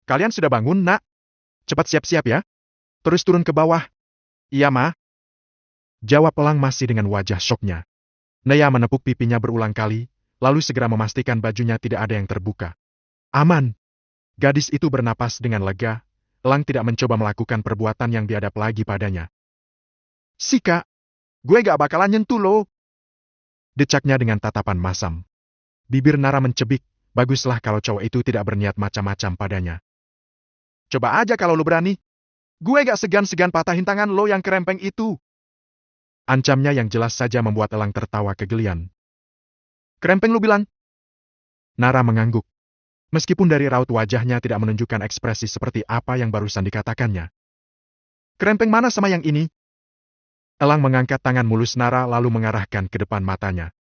Kalian sudah bangun, nak? Cepat siap-siap ya. Terus turun ke bawah. Iya, Ma. Jawab Elang masih dengan wajah syoknya. Nea menepuk pipinya berulang kali, lalu segera memastikan bajunya tidak ada yang terbuka. Aman. Gadis itu bernapas dengan lega. Elang tidak mencoba melakukan perbuatan yang biadab lagi padanya. Sika, gue gak bakalan nyentuh lo. Decaknya dengan tatapan masam. Bibir Nara mencebik, baguslah kalau cowok itu tidak berniat macam-macam padanya. Coba aja kalau lo berani. Gue gak segan-segan patahin tangan lo yang kerempeng itu. Ancamnya yang jelas saja membuat Elang tertawa kegelian. Kerempeng lo bilang? Nara mengangguk. Meskipun dari raut wajahnya tidak menunjukkan ekspresi seperti apa yang barusan dikatakannya. Kerempeng mana sama yang ini? Elang mengangkat tangan mulus Nara lalu mengarahkan ke depan matanya.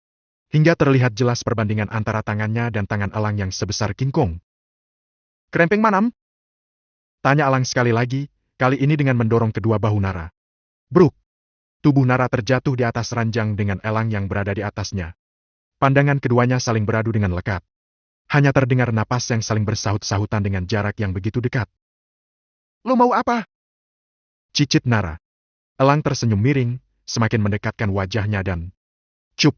Hingga terlihat jelas perbandingan antara tangannya dan tangan Elang yang sebesar kingkong. Kerempeng manam? Tanya Elang sekali lagi, kali ini dengan mendorong kedua bahu Nara. Bruk! Tubuh Nara terjatuh di atas ranjang dengan Elang yang berada di atasnya. Pandangan keduanya saling beradu dengan lekat. Hanya terdengar napas yang saling bersahut-sahutan dengan jarak yang begitu dekat. Lo mau apa? Cicit Nara. Elang tersenyum miring, semakin mendekatkan wajahnya dan... Cup!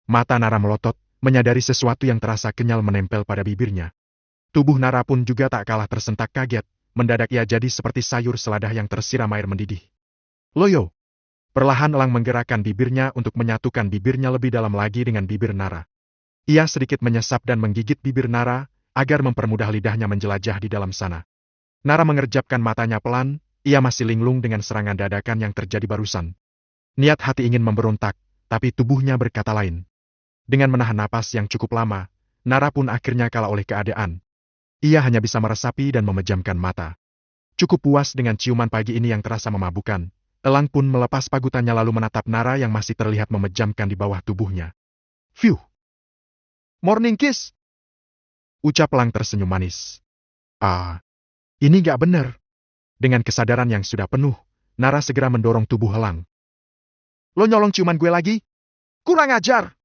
Mata Nara melotot, menyadari sesuatu yang terasa kenyal menempel pada bibirnya. Tubuh Nara pun juga tak kalah tersentak kaget, mendadak ia jadi seperti sayur seladah yang tersiram air mendidih. Loyo! Perlahan Elang menggerakkan bibirnya untuk menyatukan bibirnya lebih dalam lagi dengan bibir Nara. Ia sedikit menyesap dan menggigit bibir Nara, agar mempermudah lidahnya menjelajah di dalam sana. Nara mengerjapkan matanya pelan, ia masih linglung dengan serangan dadakan yang terjadi barusan. Niat hati ingin memberontak, tapi tubuhnya berkata lain. Dengan menahan napas yang cukup lama, Nara pun akhirnya kalah oleh keadaan. Ia hanya bisa meresapi dan memejamkan mata. Cukup puas dengan ciuman pagi ini yang terasa memabukkan, Elang pun melepas pagutannya lalu menatap Nara yang masih terlihat memejamkan di bawah tubuhnya. Phew! Morning kiss! Ucap Elang tersenyum manis. Ini gak benar. Dengan kesadaran yang sudah penuh, Nara segera mendorong tubuh Elang. Lo nyolong ciuman gue lagi? Kurang ajar!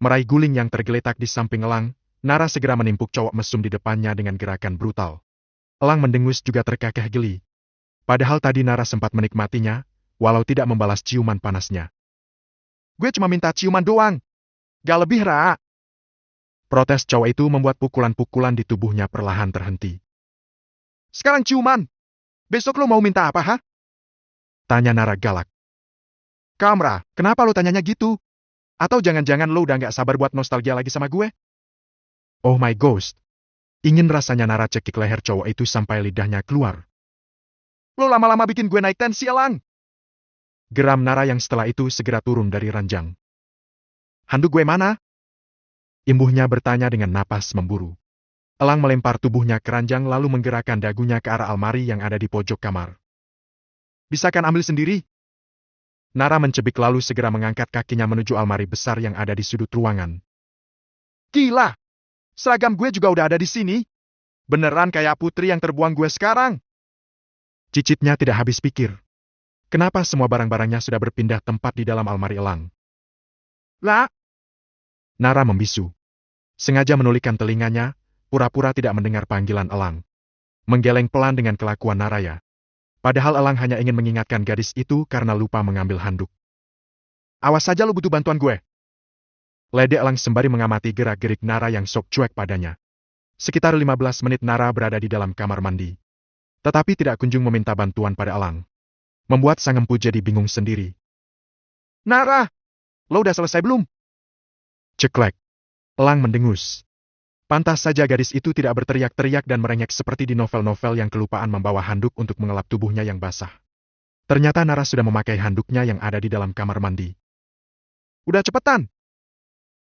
Meraih guling yang tergeletak di samping Elang, Nara segera menimpuk cowok mesum di depannya dengan gerakan brutal. Elang mendengus juga terkekeh geli. Padahal tadi Nara sempat menikmatinya, walau tidak membalas ciuman panasnya. Gue cuma minta ciuman doang. Gak lebih, Ra. Protes cowok itu membuat pukulan-pukulan di tubuhnya perlahan terhenti. Sekarang ciuman. Besok lo mau minta apa, ha? Tanya Nara galak. Kamra, kenapa lo tanyanya gitu? Atau jangan-jangan lo udah gak sabar buat nostalgia lagi sama gue? Oh my ghost. Ingin rasanya Nara cekik leher cowok itu sampai lidahnya keluar. Lo lama-lama bikin gue naik tensi, Elang. Geram Nara yang setelah itu segera turun dari ranjang. Handuk gue mana? Imbuhnya bertanya dengan napas memburu. Elang melempar tubuhnya ke ranjang lalu menggerakkan dagunya ke arah almari yang ada di pojok kamar. Bisa kan ambil sendiri? Nara mencebik lalu segera mengangkat kakinya menuju almari besar yang ada di sudut ruangan. Gila! Seragam gue juga udah ada di sini. Beneran kayak putri yang terbuang gue sekarang. Cicitnya tidak habis pikir. Kenapa semua barang-barangnya sudah berpindah tempat di dalam almari Elang? Lah! Nara membisu. Sengaja menulikkan telinganya, pura-pura tidak mendengar panggilan Elang. Menggeleng pelan dengan kelakuan Naraya. Padahal Elang hanya ingin mengingatkan gadis itu karena lupa mengambil handuk. Awas saja lo butuh bantuan gue. Lede Elang sembari mengamati gerak-gerik Nara yang sok cuek padanya. Sekitar 15 menit Nara berada di dalam kamar mandi. Tetapi tidak kunjung meminta bantuan pada Elang. Membuat sang empu jadi bingung sendiri. Nara! Lo udah selesai belum? Ceklek. Elang mendengus. Pantas saja gadis itu tidak berteriak-teriak dan merengek seperti di novel-novel yang kelupaan membawa handuk untuk mengelap tubuhnya yang basah. Ternyata Nara sudah memakai handuknya yang ada di dalam kamar mandi. Udah cepetan!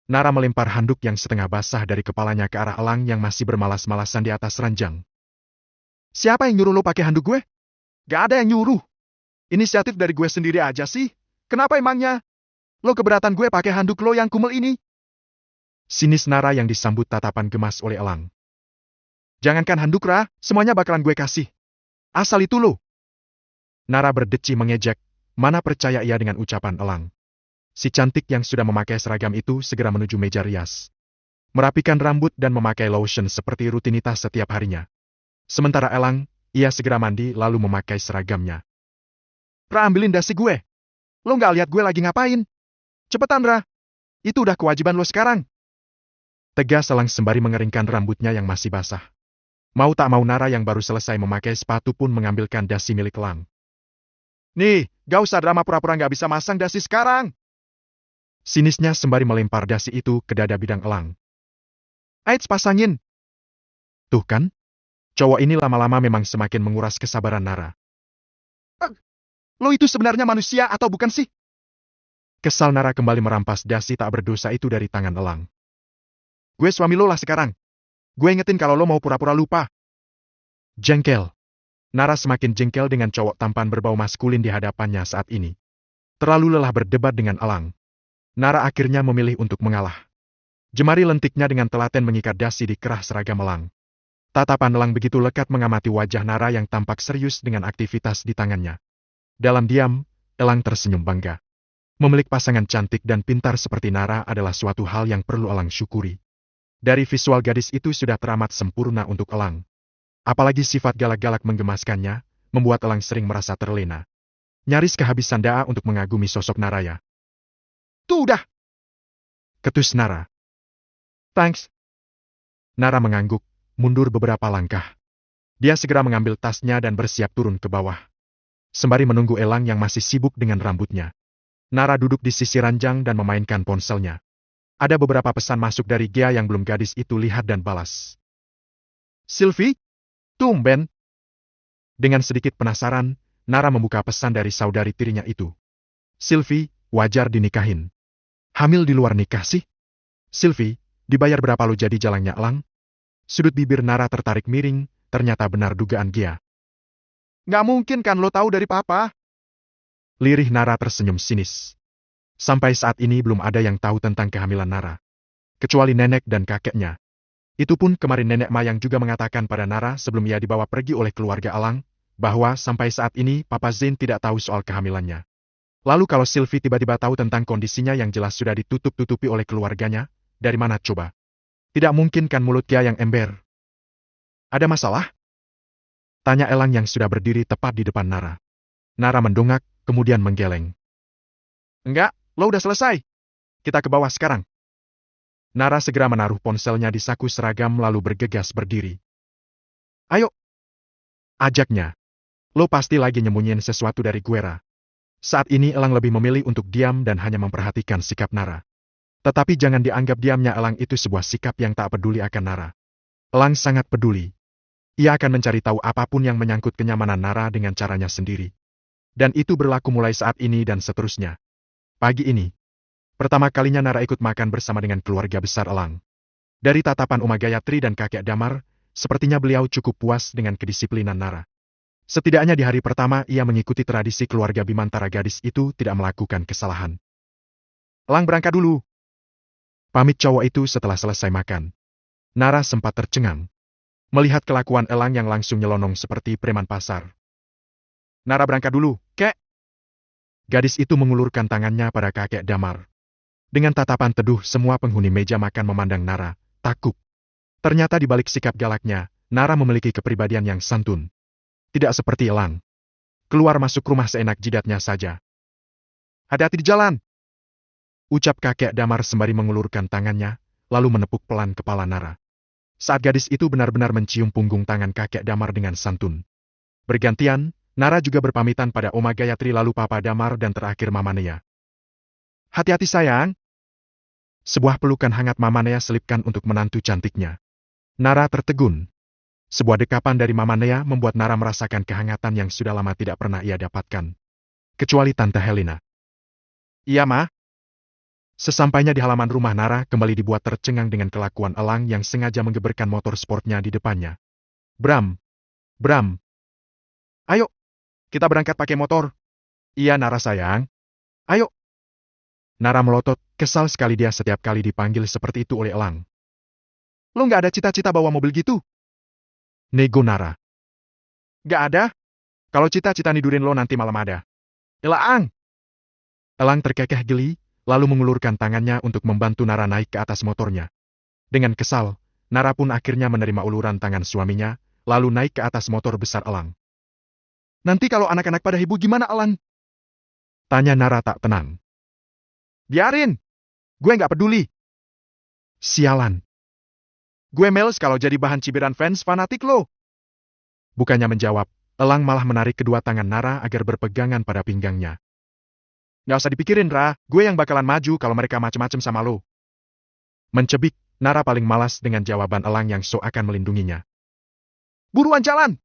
Nara melempar handuk yang setengah basah dari kepalanya ke arah Elang yang masih bermalas-malasan di atas ranjang. Siapa yang nyuruh lo pakai handuk gue? Gak ada yang nyuruh. Inisiatif dari gue sendiri aja sih. Kenapa emangnya? Lo keberatan gue pakai handuk lo yang kumel ini? Sinis Nara yang disambut tatapan gemas oleh Elang. Jangankan handuk, Ra, semuanya bakalan gue kasih. Asal itu lo. Nara berdeci mengejek, mana percaya ia dengan ucapan Elang. Si cantik yang sudah memakai seragam itu segera menuju meja rias. Merapikan rambut dan memakai lotion seperti rutinitas setiap harinya. Sementara Elang, ia segera mandi lalu memakai seragamnya. Ra, ambilin dasi gue. Lo nggak lihat gue lagi ngapain? Cepetan, Ra. Itu udah kewajiban lo sekarang. Tegas Elang sembari mengeringkan rambutnya yang masih basah. Mau tak mau Nara yang baru selesai memakai sepatu pun mengambilkan dasi milik Elang. Nih, gak usah drama pura-pura gak bisa masang dasi sekarang. Sinisnya sembari melempar dasi itu ke dada bidang Elang. Aits, pasangin. Tuh kan? Cowok ini lama-lama memang semakin menguras kesabaran Nara. Lo itu sebenarnya manusia atau bukan sih? Kesal Nara kembali merampas dasi tak berdosa itu dari tangan Elang. Gue suami lo lah sekarang. Gue ingetin kalau lo mau pura-pura lupa. Jengkel. Nara semakin jengkel dengan cowok tampan berbau maskulin di hadapannya saat ini. Terlalu lelah berdebat dengan Elang. Nara akhirnya memilih untuk mengalah. Jemari lentiknya dengan telaten mengikat dasi di kerah seragam Elang. Tatapan Elang begitu lekat mengamati wajah Nara yang tampak serius dengan aktivitas di tangannya. Dalam diam, Elang tersenyum bangga. Memiliki pasangan cantik dan pintar seperti Nara adalah suatu hal yang perlu Elang syukuri. Dari visual gadis itu sudah teramat sempurna untuk Elang. Apalagi sifat galak-galak menggemaskannya, membuat Elang sering merasa terlena. Nyaris kehabisan daya untuk mengagumi sosok Naraya. Tuh udah! Ketus Nara. Thanks. Nara mengangguk, mundur beberapa langkah. Dia segera mengambil tasnya dan bersiap turun ke bawah. Sembari menunggu Elang yang masih sibuk dengan rambutnya. Nara duduk di sisi ranjang dan memainkan ponselnya. Ada beberapa pesan masuk dari Gia yang belum gadis itu lihat dan balas. Sylvie? Tumben. Dengan sedikit penasaran, Nara membuka pesan dari saudari tirinya itu. Sylvie, wajar dinikahin. Hamil di luar nikah sih? Sylvie, dibayar berapa lo jadi jalangnya Elang? Sudut bibir Nara tertarik miring, ternyata benar dugaan Gia. Nggak mungkin kan lo tahu dari papa? Lirih Nara tersenyum sinis. Sampai saat ini belum ada yang tahu tentang kehamilan Nara. Kecuali nenek dan kakeknya. Itu pun kemarin nenek Mayang juga mengatakan pada Nara sebelum ia dibawa pergi oleh keluarga Elang, bahwa sampai saat ini Papa Zain tidak tahu soal kehamilannya. Lalu kalau Sylvie tiba-tiba tahu tentang kondisinya yang jelas sudah ditutup-tutupi oleh keluarganya, dari mana coba? Tidak mungkin kan mulut Gia yang ember. Ada masalah? Tanya Elang yang sudah berdiri tepat di depan Nara. Nara mendongak, kemudian menggeleng. Enggak, lo udah selesai. Kita ke bawah sekarang. Nara segera menaruh ponselnya di saku seragam lalu bergegas berdiri. Ayo, ajaknya. Lo pasti lagi nyembunyiin sesuatu dari gue, Ra. Saat ini Elang lebih memilih untuk diam dan hanya memperhatikan sikap Nara. Tetapi jangan dianggap diamnya Elang itu sebuah sikap yang tak peduli akan Nara. Elang sangat peduli. Ia akan mencari tahu apapun yang menyangkut kenyamanan Nara dengan caranya sendiri. Dan itu berlaku mulai saat ini dan seterusnya. Pagi ini, pertama kalinya Nara ikut makan bersama dengan keluarga besar Elang. Dari tatapan Uma Gayatri dan kakek Damar, sepertinya beliau cukup puas dengan kedisiplinan Nara. Setidaknya di hari pertama ia mengikuti tradisi keluarga Bimantara, gadis itu tidak melakukan kesalahan. Elang berangkat dulu. Pamit cowok itu setelah selesai makan. Nara sempat tercengang melihat kelakuan Elang yang langsung nyelonong seperti preman pasar. Nara berangkat dulu, kek. Gadis itu mengulurkan tangannya pada kakek Damar. Dengan tatapan teduh semua penghuni meja makan memandang Nara, takut. Ternyata di balik sikap galaknya, Nara memiliki kepribadian yang santun. Tidak seperti Elang. Keluar masuk rumah seenak jidatnya saja. Hati-hati di jalan. Ucap kakek Damar sembari mengulurkan tangannya, lalu menepuk pelan kepala Nara. Saat gadis itu benar-benar mencium punggung tangan kakek Damar dengan santun. Bergantian, Nara juga berpamitan pada Oma Gayatri lalu Papa Damar dan terakhir Mama Nea. Hati-hati sayang. Sebuah pelukan hangat Mama Nea selipkan untuk menantu cantiknya. Nara tertegun. Sebuah dekapan dari Mama Nea membuat Nara merasakan kehangatan yang sudah lama tidak pernah ia dapatkan. Kecuali Tante Helena. Iya, Ma. Sesampainya di halaman rumah, Nara kembali dibuat tercengang dengan kelakuan Elang yang sengaja menggeberkan motor sportnya di depannya. Bram. Bram. Ayo. Kita berangkat pakai motor. Iya, Nara sayang. Ayo. Nara melotot, kesal sekali dia setiap kali dipanggil seperti itu oleh Elang. Lo nggak ada cita-cita bawa mobil gitu? Nego Nara. Nggak ada. Kalau cita-cita nidurin lo nanti malam ada. Elang. Elang terkekeh geli, lalu mengulurkan tangannya untuk membantu Nara naik ke atas motornya. Dengan kesal, Nara pun akhirnya menerima uluran tangan suaminya, lalu naik ke atas motor besar Elang. Nanti kalau anak-anak pada hibur gimana, Elang? Tanya Nara tak tenang. Biarin. Gue nggak peduli. Sialan. Gue males kalau jadi bahan cibiran fans fanatik lo. Bukannya menjawab, Elang malah menarik kedua tangan Nara agar berpegangan pada pinggangnya. Nggak usah dipikirin, Ra. Gue yang bakalan maju kalau mereka macem-macem sama lo. Mencebik, Nara paling malas dengan jawaban Elang yang sok akan melindunginya. Buruan jalan!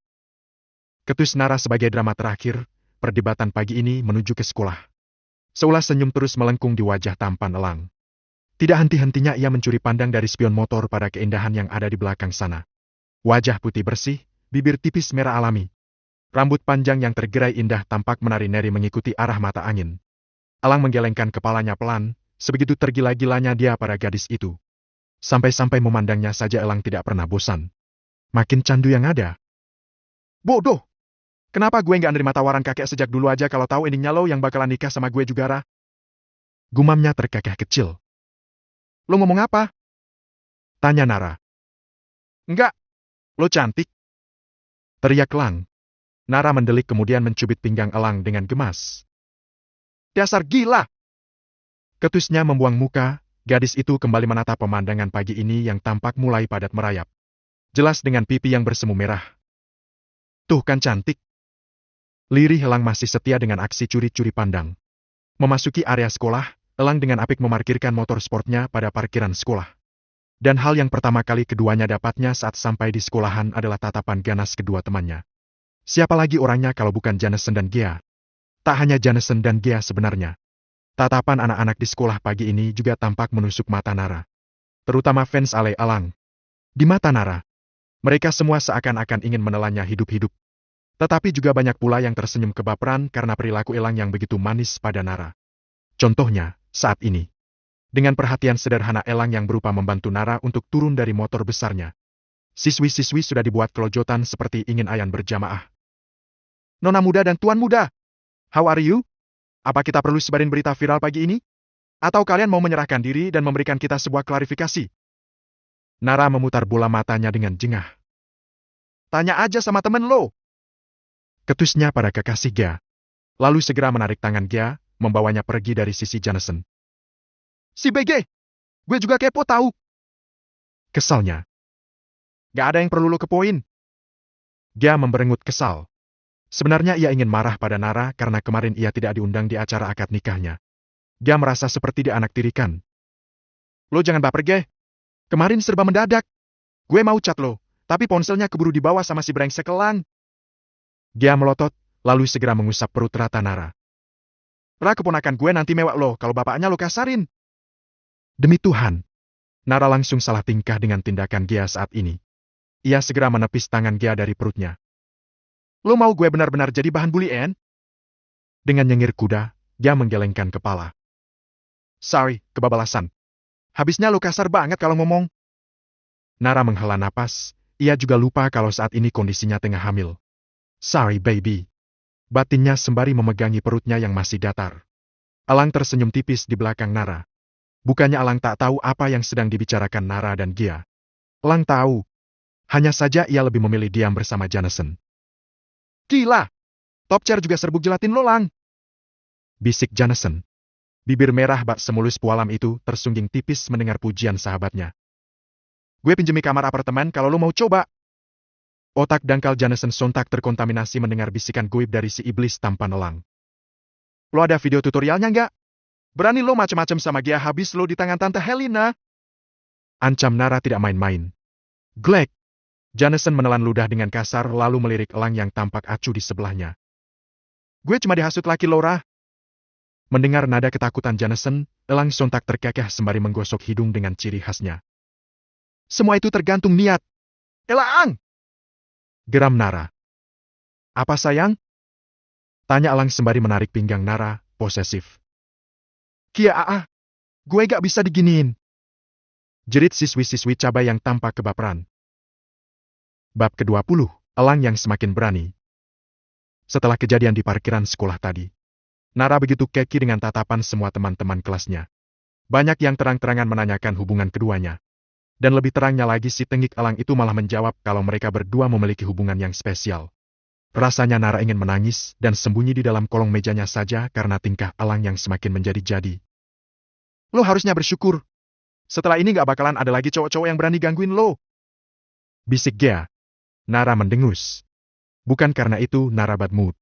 Ketus Nara sebagai drama terakhir, perdebatan pagi ini menuju ke sekolah. Seulas senyum terus melengkung di wajah tampan Elang. Tidak henti-hentinya ia mencuri pandang dari spion motor pada keindahan yang ada di belakang sana. Wajah putih bersih, bibir tipis merah alami. Rambut panjang yang tergerai indah tampak menari-nari mengikuti arah mata angin. Elang menggelengkan kepalanya pelan, sebegitu tergila-gilanya dia pada gadis itu. Sampai-sampai memandangnya saja Elang tidak pernah bosan. Makin candu yang ada. Bodoh! Kenapa gue nggak nerima tawaran kakek sejak dulu aja kalau tahu endingnya lo yang bakalan nikah sama gue juga, Ra? Gumamnya terkekeh kecil. Lo ngomong apa? Tanya Nara. Enggak. Lo cantik. Teriak Elang. Nara mendelik kemudian mencubit pinggang Elang dengan gemas. Dasar gila! Ketusnya membuang muka, gadis itu kembali menatap pemandangan pagi ini yang tampak mulai padat merayap. Jelas dengan pipi yang bersemu merah. Tuh kan cantik. Lirih Elang masih setia dengan aksi curi-curi pandang. Memasuki area sekolah, Elang dengan apik memarkirkan motor sportnya pada parkiran sekolah. Dan hal yang pertama kali keduanya dapatnya saat sampai di sekolahan adalah tatapan ganas kedua temannya. Siapa lagi orangnya kalau bukan Jameson dan Gia? Tak hanya Jameson dan Gia sebenarnya. Tatapan anak-anak di sekolah pagi ini juga tampak menusuk mata Nara. Terutama fans Ale Elang. Di mata Nara, mereka semua seakan-akan ingin menelannya hidup-hidup. Tetapi juga banyak pula yang tersenyum kebaperan karena perilaku Elang yang begitu manis pada Nara. Contohnya, saat ini. Dengan perhatian sederhana Elang yang berupa membantu Nara untuk turun dari motor besarnya. Siswi-siswi sudah dibuat kelojotan seperti ingin ayan berjamaah. Nona muda dan tuan muda, how are you? Apa kita perlu sebarin berita viral pagi ini? Atau kalian mau menyerahkan diri dan memberikan kita sebuah klarifikasi? Nara memutar bola matanya dengan jengah. Tanya aja sama temen lo. ketusnya pada kekasih Gia. Lalu segera menarik tangan Gia, membawanya pergi dari sisi Jameson. Si BG! Gue juga kepo tahu. Kesalnya. Gak ada yang perlu lo kepoin. Gia memberengut kesal. Sebenarnya ia ingin marah pada Nara karena kemarin ia tidak diundang di acara akad nikahnya. Gia merasa seperti dianaktirikan. Lo jangan baper, Ge. Kemarin serba mendadak. Gue mau chat lo, tapi ponselnya keburu dibawa sama si brengsek Elang. Gia melotot, lalu segera mengusap perut rata Nara. Ra, keponakan gue nanti mewak lo kalau bapaknya lo kasarin. Demi Tuhan. Nara langsung salah tingkah dengan tindakan Gia saat ini. Ia segera menepis tangan Gia dari perutnya. Lo mau gue benar-benar jadi bahan bulian? Dengan nyengir kuda, Gia menggelengkan kepala. Sorry, kebabalasan. Habisnya lo kasar banget kalau ngomong. Nara menghela napas, ia juga lupa kalau saat ini kondisinya tengah hamil. Sorry baby. Batinnya sembari memegangi perutnya yang masih datar. Elang tersenyum tipis di belakang Nara. Bukannya Elang tak tahu apa yang sedang dibicarakan Nara dan Gia. Elang tahu. Hanya saja ia lebih memilih diam bersama Jameson. Gila! Top chair juga serbuk jelatin lo, Lang. Bisik Jameson. Bibir merah bak semulus pualam itu tersungging tipis mendengar pujian sahabatnya. Gue pinjemi kamar apartemen kalau lo mau coba. Otak dangkal Jameson sontak terkontaminasi mendengar bisikan goib dari si iblis tampan Elang. Lo ada video tutorialnya nggak? Berani lo macem-macem sama Gia habis lo di tangan Tante Helena? Ancam Nara tidak main-main. Glek! Jameson menelan ludah dengan kasar lalu melirik Elang yang tampak acuh di sebelahnya. Gue cuma dihasut laki Laura. Mendengar nada ketakutan Jameson, Elang sontak terkekeh sembari menggosok hidung dengan ciri khasnya. Semua itu tergantung niat. Elang! Geram Nara. Apa sayang? Tanya Elang sembari menarik pinggang Nara, posesif. Kia gue gak bisa diginiin. Jerit siswi-siswi cabai yang tampak kebaperan. Bab ke-20, Elang yang semakin berani. Setelah kejadian di parkiran sekolah tadi, Nara begitu keki dengan tatapan semua teman-teman kelasnya. Banyak yang terang-terangan menanyakan hubungan keduanya. Dan lebih terangnya lagi si tengik Elang itu malah menjawab kalau mereka berdua memiliki hubungan yang spesial. Rasanya Nara ingin menangis dan sembunyi di dalam kolong mejanya saja karena tingkah Elang yang semakin menjadi-jadi. Lo harusnya bersyukur. Setelah ini gak bakalan ada lagi cowok-cowok yang berani gangguin lo. Bisik Gia. Nara mendengus. Bukan karena itu Nara bad mood.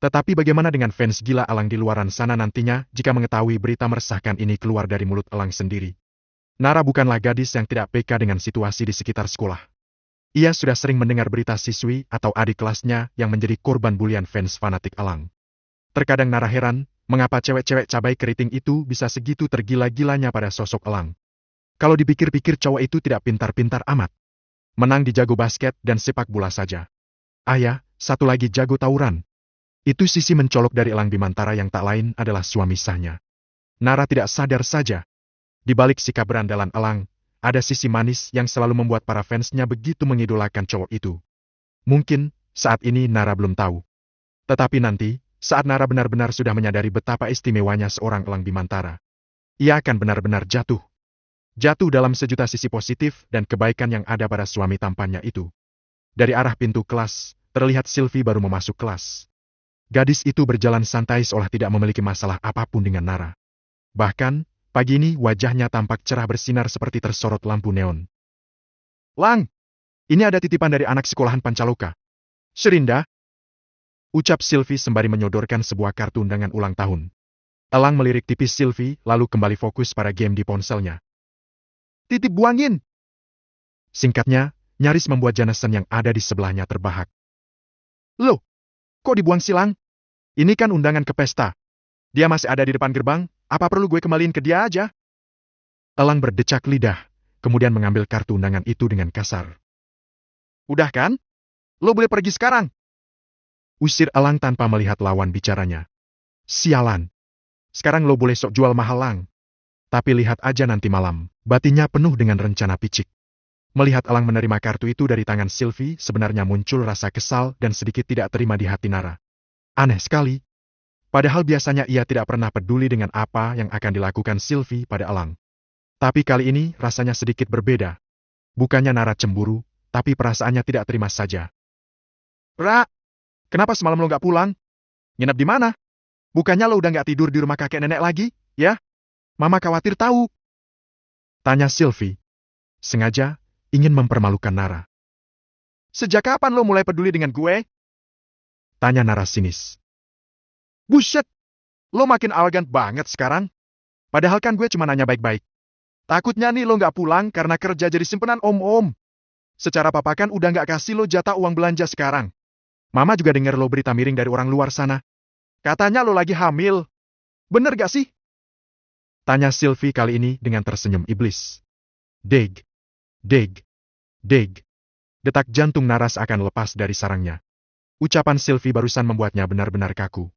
Tetapi bagaimana dengan fans gila Elang di luaran sana nantinya jika mengetahui berita meresahkan ini keluar dari mulut Elang sendiri? Nara bukanlah gadis yang tidak peka dengan situasi di sekitar sekolah. Ia sudah sering mendengar berita siswi atau adik kelasnya yang menjadi korban bulian fans fanatik Elang. Terkadang Nara heran, mengapa cewek-cewek cabai keriting itu bisa segitu tergila-gilanya pada sosok Elang. Kalau dipikir-pikir cowok itu tidak pintar-pintar amat. Menang di jago basket dan sepak bola saja. Satu lagi jago tawuran. Itu sisi mencolok dari Elang Bimantara yang tak lain adalah suami sahnya. Nara tidak sadar saja. Di balik sikap berandalan Elang, ada sisi manis yang selalu membuat para fansnya begitu mengidolakan cowok itu. Mungkin, saat ini Nara belum tahu. Tetapi nanti, saat Nara benar-benar sudah menyadari betapa istimewanya seorang Elang Bimantara, ia akan benar-benar jatuh. Jatuh dalam sejuta sisi positif dan kebaikan yang ada pada suami tampannya itu. Dari arah pintu kelas, terlihat Sylvie baru memasuk kelas. Gadis itu berjalan santai seolah tidak memiliki masalah apapun dengan Nara. Bahkan, pagi ini wajahnya tampak cerah bersinar seperti tersorot lampu neon. Lang! Ini ada titipan dari anak sekolahan Pancaloka. Serinda? Ucap Sylvie sembari menyodorkan sebuah kartu undangan ulang tahun. Elang melirik tipis Sylvie lalu kembali fokus pada game di ponselnya. Titip buangin! Singkatnya, nyaris membuat Jameson yang ada di sebelahnya terbahak. Loh, kok dibuang silang? Ini kan undangan ke pesta. Dia masih ada di depan gerbang, apa perlu gue kembaliin ke dia aja? Elang berdecak lidah, kemudian mengambil kartu undangan itu dengan kasar. Udah kan? Lo boleh pergi sekarang. Usir Elang tanpa melihat lawan bicaranya. Sialan. Sekarang lo boleh sok jual mahal Lang. Tapi lihat aja nanti malam, batinnya penuh dengan rencana picik. Melihat Elang menerima kartu itu dari tangan Sylvie, sebenarnya muncul rasa kesal dan sedikit tidak terima di hati Nara. Aneh sekali. Padahal biasanya ia tidak pernah peduli dengan apa yang akan dilakukan Sylvie pada Elang. Tapi kali ini rasanya sedikit berbeda. Bukannya Nara cemburu, tapi perasaannya tidak terima saja. Ra, Kenapa semalam lo nggak pulang? Nginep di mana? Bukannya lo udah nggak tidur di rumah kakek nenek lagi, ya? Mama khawatir tahu. Tanya Sylvie. Sengaja ingin mempermalukan Nara. Sejak kapan lo mulai peduli dengan gue? Tanya Nara sinis. Buset! Lo makin arogan banget sekarang. Padahal kan gue cuma nanya baik-baik. Takutnya nih lo nggak pulang karena kerja jadi simpenan om-om. Secara papa kan udah nggak kasih lo jatah uang belanja sekarang. Mama juga denger lo berita miring dari orang luar sana. Katanya lo lagi hamil. Bener gak sih? Tanya Sylvie kali ini dengan tersenyum iblis. Deg. Deg. Deg. Detak jantung Naras akan lepas dari sarangnya. Ucapan Sylvie barusan membuatnya benar-benar kaku.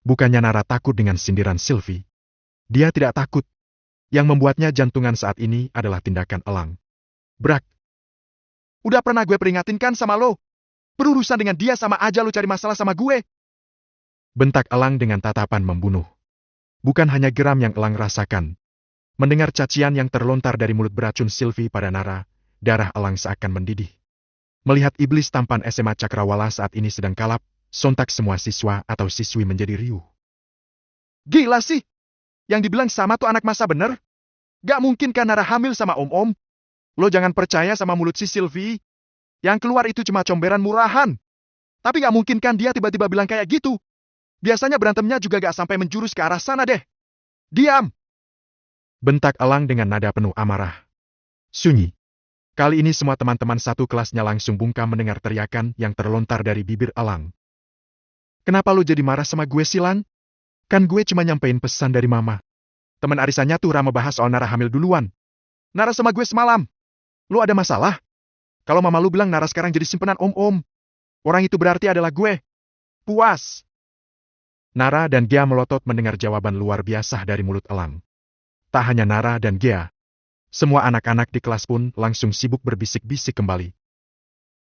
Bukannya Nara takut dengan sindiran Sylvie. Dia tidak takut. Yang membuatnya jantungan saat ini adalah tindakan Elang. Brak. Udah pernah gue peringatin kan sama lo? Berurusan dengan dia sama aja lo cari masalah sama gue. Bentak Elang dengan tatapan membunuh. Bukan hanya geram yang Elang rasakan. Mendengar cacian yang terlontar dari mulut beracun Sylvie pada Nara, darah Elang seakan mendidih. Melihat iblis tampan SMA Cakrawala saat ini sedang kalap, sontak semua siswa atau siswi menjadi riuh. Gila sih! Yang dibilang sama tuh anak masa bener? Gak mungkin kan Nara hamil sama om-om? Lo jangan percaya sama mulut si Sylvie. Yang keluar itu cuma comberan murahan. Tapi gak mungkin kan dia tiba-tiba bilang kayak gitu. Biasanya berantemnya juga gak sampai menjurus ke arah sana deh. Diam! Bentak Elang dengan nada penuh amarah. Sunyi. Kali ini semua teman-teman satu kelasnya langsung bungkam mendengar teriakan yang terlontar dari bibir Elang. Kenapa lo jadi marah sama gue sih, Lang? Kan gue cuma nyampein pesan dari mama. Teman arisannya tuh Rama bahas soal Nara hamil duluan. Nara sama gue semalam. Lo ada masalah? Kalau mama lu bilang Nara sekarang jadi simpenan om-om. Orang itu berarti adalah gue. Puas. Nara dan Gea melotot mendengar jawaban luar biasa dari mulut Elang. Tak hanya Nara dan Gea. Semua anak-anak di kelas pun langsung sibuk berbisik-bisik kembali.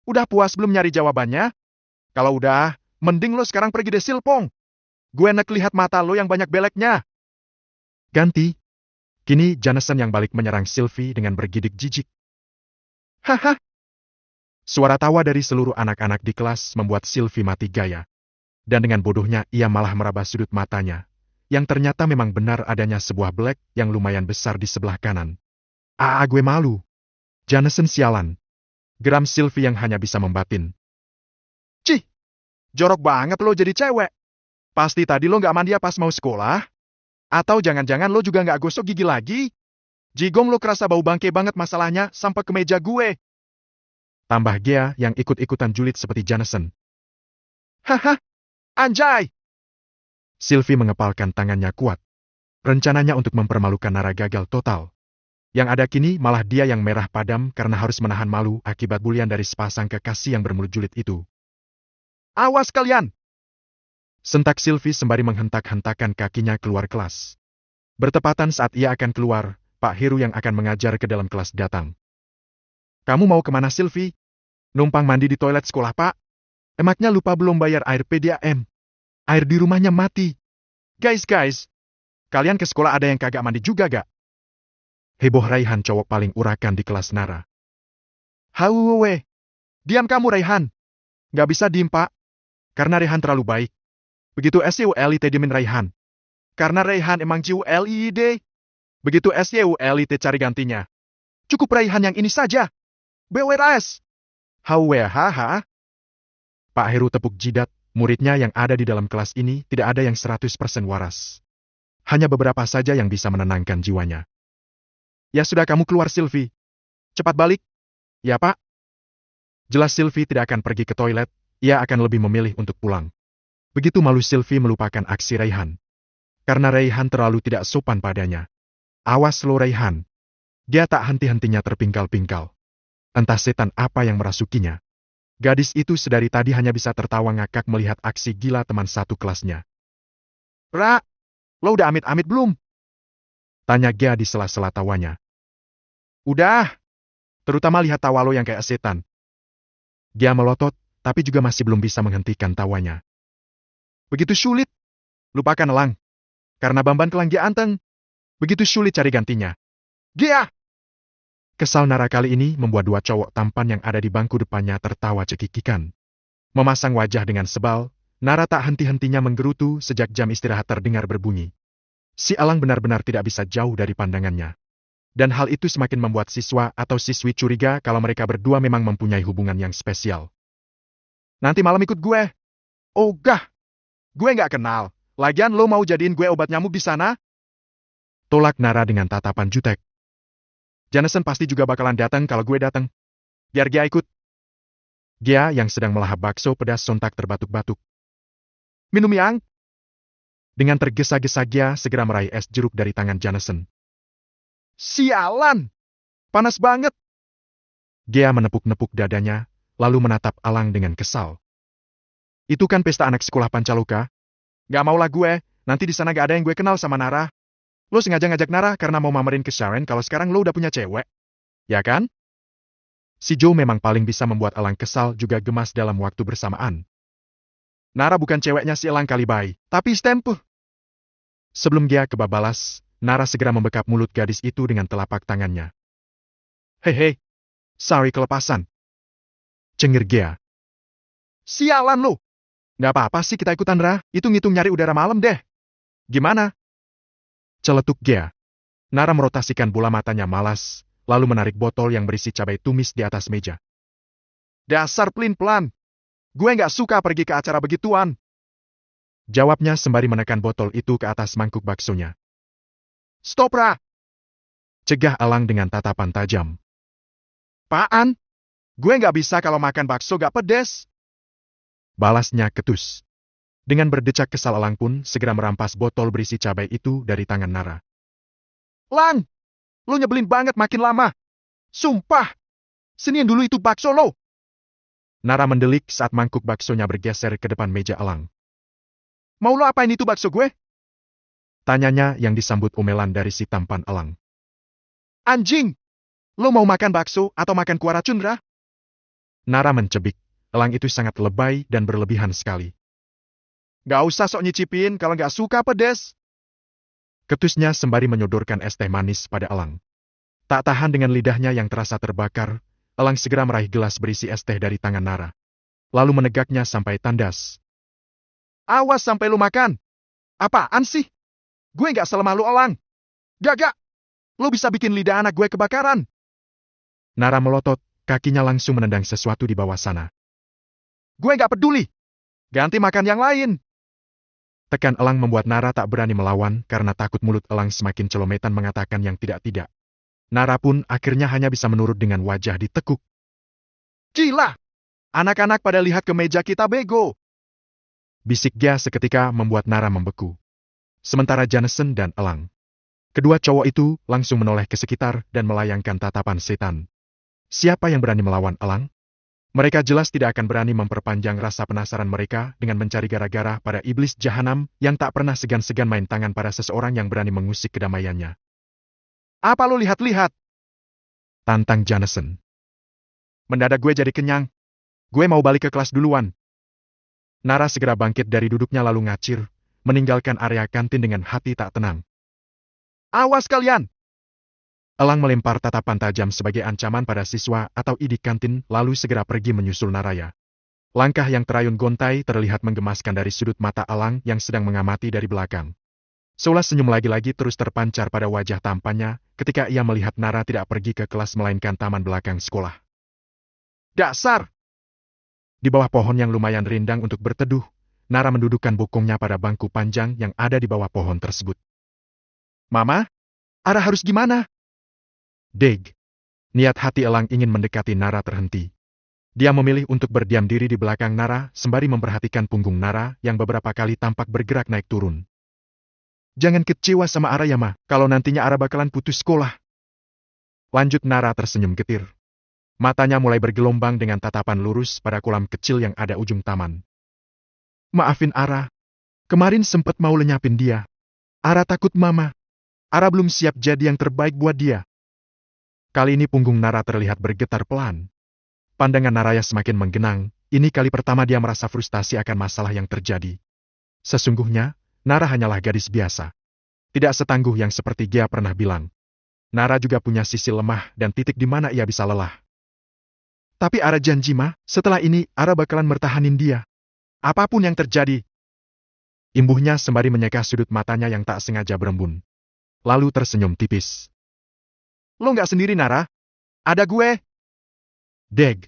Udah puas belum nyari jawabannya? Kalau udah, mending lo sekarang pergi deh Silpong. Gue enek lihat mata lo yang banyak beleknya. Ganti. Kini Janeson yang balik menyerang Sylvie dengan bergidik jijik. Haha. Suara tawa dari seluruh anak-anak di kelas membuat Sylvie mati gaya. Dan dengan bodohnya ia malah meraba sudut matanya. Yang ternyata memang benar adanya sebuah belek yang lumayan besar di sebelah kanan. Gue malu. Janeson sialan. Geram Sylvie yang hanya bisa membatin. Cih, jorok banget lo jadi cewek. Pasti tadi lo gak mandi pas mau sekolah? Atau jangan-jangan lo juga gak gosok gigi lagi? Jigong lo kerasa bau bangke banget masalahnya sampai ke meja gue. Tambah Gea yang ikut-ikutan julid seperti Janeson. Haha, anjay! Sylvie mengepalkan tangannya kuat. Rencananya untuk mempermalukan Nara gagal total. Yang ada kini malah dia yang merah padam karena harus menahan malu akibat bulian dari sepasang kekasih yang bermulut julid itu. Awas kalian! Sentak Sylvie sembari menghentak-hentakan kakinya keluar kelas. Bertepatan saat ia akan keluar, Pak Heru yang akan mengajar ke dalam kelas datang. Kamu mau kemana Sylvie? Numpang mandi di toilet sekolah Pak? Emaknya lupa belum bayar air PDAM. Air di rumahnya mati. Guys, kalian ke sekolah ada yang kagak mandi juga gak? Heboh Raihan cowok paling urakan di kelas Nara. Hauwe. Diam kamu Raihan. Gak bisa diem Pak. Karena Raihan terlalu baik. Begitu SYULIT diemin Raihan. Karena Raihan emang JULID. Begitu SYULIT cari gantinya. Cukup Raihan yang ini saja. BWRS. Hauwe haha. Pak Heru tepuk jidat, muridnya yang ada di dalam kelas ini tidak ada yang 100% waras. Hanya beberapa saja yang bisa menenangkan jiwanya. Ya sudah kamu keluar Sylvie. Cepat balik. Ya Pak. Jelas Sylvie tidak akan pergi ke toilet, ia akan lebih memilih untuk pulang. Begitu malu Sylvie melupakan aksi Raihan. Karena Raihan terlalu tidak sopan padanya. Awas lo Raihan. Dia tak henti-hentinya terpingkal-pingkal. Entah setan apa yang merasukinya. Gadis itu sedari tadi hanya bisa tertawa ngakak melihat aksi gila teman satu kelasnya. Ra, lo udah amit-amit belum? Tanya Gea di sela-sela tawanya. Udah. Terutama lihat tawa lo yang kayak setan. Gea melotot, tapi juga masih belum bisa menghentikan tawanya. Begitu sulit. Lupakan Elang. Karena Bamban kelang Gea anteng. Begitu sulit cari gantinya. Gea! Kesal Nara kali ini membuat dua cowok tampan yang ada di bangku depannya tertawa cekikikan. Memasang wajah dengan sebal, Nara tak henti-hentinya menggerutu sejak jam istirahat terdengar berbunyi. Si elang benar-benar tidak bisa jauh dari pandangannya. Dan hal itu semakin membuat siswa atau siswi curiga kalau mereka berdua memang mempunyai hubungan yang spesial. Nanti malam ikut gue. Oh gah, gue nggak kenal. Lagian lo mau jadiin gue obat nyamuk di sana? Tolak Nara dengan tatapan jutek. Jameson pasti juga bakalan datang kalau gue datang. Biar Gia ikut. Gia yang sedang melahap bakso pedas sontak terbatuk-batuk. Minum yang? Dengan tergesa-gesa Gia segera meraih es jeruk dari tangan Jameson. Sialan! Panas banget! Gia menepuk-nepuk dadanya, lalu menatap Alang dengan kesal. Itu kan pesta anak sekolah Pancaluka. Gak maulah gue, nanti di sana gak ada yang gue kenal sama Nara. Lo sengaja ngajak Nara karena mau mamerin ke Sharon kalau sekarang lo udah punya cewek. Ya kan? Si Joe memang paling bisa membuat Alang kesal juga gemas dalam waktu bersamaan. Nara bukan ceweknya si Elang Kalibai, tapi Stempuh. Sebelum Gia kebabalas, Nara segera membekap mulut gadis itu dengan telapak tangannya. Hehe, sorry kelepasan. Cengir Gia. Sialan lo. Gak apa-apa sih kita ikutan Ra, hitung-hitung nyari udara malam deh. Gimana? Celetuk Gia. Nara merotasikan bola matanya malas, lalu menarik botol yang berisi cabai tumis di atas meja. Dasar pelin-pelan. Gue gak suka pergi ke acara begituan. Jawabnya sembari menekan botol itu ke atas mangkuk baksonya. Stop Ra! Cegah Alang dengan tatapan tajam. Apaan? Gue gak bisa kalau makan bakso gak pedes. Balasnya ketus. Dengan berdecak kesal Alang pun segera merampas botol berisi cabai itu dari tangan Nara. Lang! Lo nyebelin banget makin lama. Sumpah! Siniin dulu itu bakso lo! Nara mendelik saat mangkuk baksonya bergeser ke depan meja Alang. Mau lo apain itu bakso gue? Tanyanya yang disambut omelan dari si tampan Alang. Anjing! Lo mau makan bakso atau makan kuah racun, Ra? Nara mencebik. Elang itu sangat lebay dan berlebihan sekali. Gak usah sok nyicipin kalau gak suka pedes. Ketusnya sembari menyodorkan es teh manis pada Elang. Tak tahan dengan lidahnya yang terasa terbakar, Elang segera meraih gelas berisi es teh dari tangan Nara. Lalu menegaknya sampai tandas. Awas sampai lu makan. Apaan sih? Gue gak selemah lu Elang. Gak. Lu bisa bikin lidah anak gue kebakaran. Nara melotot, kakinya langsung menendang sesuatu di bawah sana. Gue gak peduli. Ganti makan yang lain. Tekan Elang membuat Nara tak berani melawan karena takut mulut Elang semakin celometan mengatakan yang tidak-tidak. Nara pun akhirnya hanya bisa menurut dengan wajah ditekuk. Gila! Anak-anak pada lihat ke meja kita bego! Bisik Gia seketika membuat Nara membeku. Sementara Jameson dan Elang. Kedua cowok itu langsung menoleh ke sekitar dan melayangkan tatapan setan. Siapa yang berani melawan Elang? Mereka jelas tidak akan berani memperpanjang rasa penasaran mereka dengan mencari gara-gara pada iblis jahanam yang tak pernah segan-segan main tangan pada seseorang yang berani mengusik kedamaiannya. Apa lo lihat-lihat? Tantang Jameson. Mendadak gue jadi kenyang. Gue mau balik ke kelas duluan. Nara segera bangkit dari duduknya lalu ngacir, meninggalkan area kantin dengan hati tak tenang. Awas kalian! Elang melempar tatapan tajam sebagai ancaman pada siswa atau idik kantin lalu segera pergi menyusul Naraya. Langkah yang terayun gontai terlihat menggemaskan dari sudut mata Elang yang sedang mengamati dari belakang. Seolah senyum lagi-lagi terus terpancar pada wajah tampannya ketika ia melihat Nara tidak pergi ke kelas melainkan taman belakang sekolah. Dasar! Di bawah pohon yang lumayan rindang untuk berteduh, Nara mendudukkan bokongnya pada bangku panjang yang ada di bawah pohon tersebut. Mama, arah harus gimana? Deg. Niat hati Elang ingin mendekati Nara terhenti. Dia memilih untuk berdiam diri di belakang Nara sembari memperhatikan punggung Nara yang beberapa kali tampak bergerak naik turun. Jangan kecewa sama Ara ya Ma, kalau nantinya Ara bakalan putus sekolah. Lanjut Nara tersenyum getir. Matanya mulai bergelombang dengan tatapan lurus pada kolam kecil yang ada ujung taman. Maafin Ara. Kemarin sempet mau lenyapin dia. Ara takut Mama. Ara belum siap jadi yang terbaik buat dia. Kali ini punggung Nara terlihat bergetar pelan. Pandangan Naraya semakin menggenang, ini kali pertama dia merasa frustasi akan masalah yang terjadi. Sesungguhnya, Nara hanyalah gadis biasa. Tidak setangguh yang seperti Gia pernah bilang. Nara juga punya sisi lemah dan titik di mana ia bisa lelah. Tapi Ara janji mah, setelah ini Ara bakalan mertahanin dia. Apapun yang terjadi. Imbuhnya sembari menyeka sudut matanya yang tak sengaja berembun. Lalu tersenyum tipis. Lo nggak sendiri Nara? Ada gue. Deg.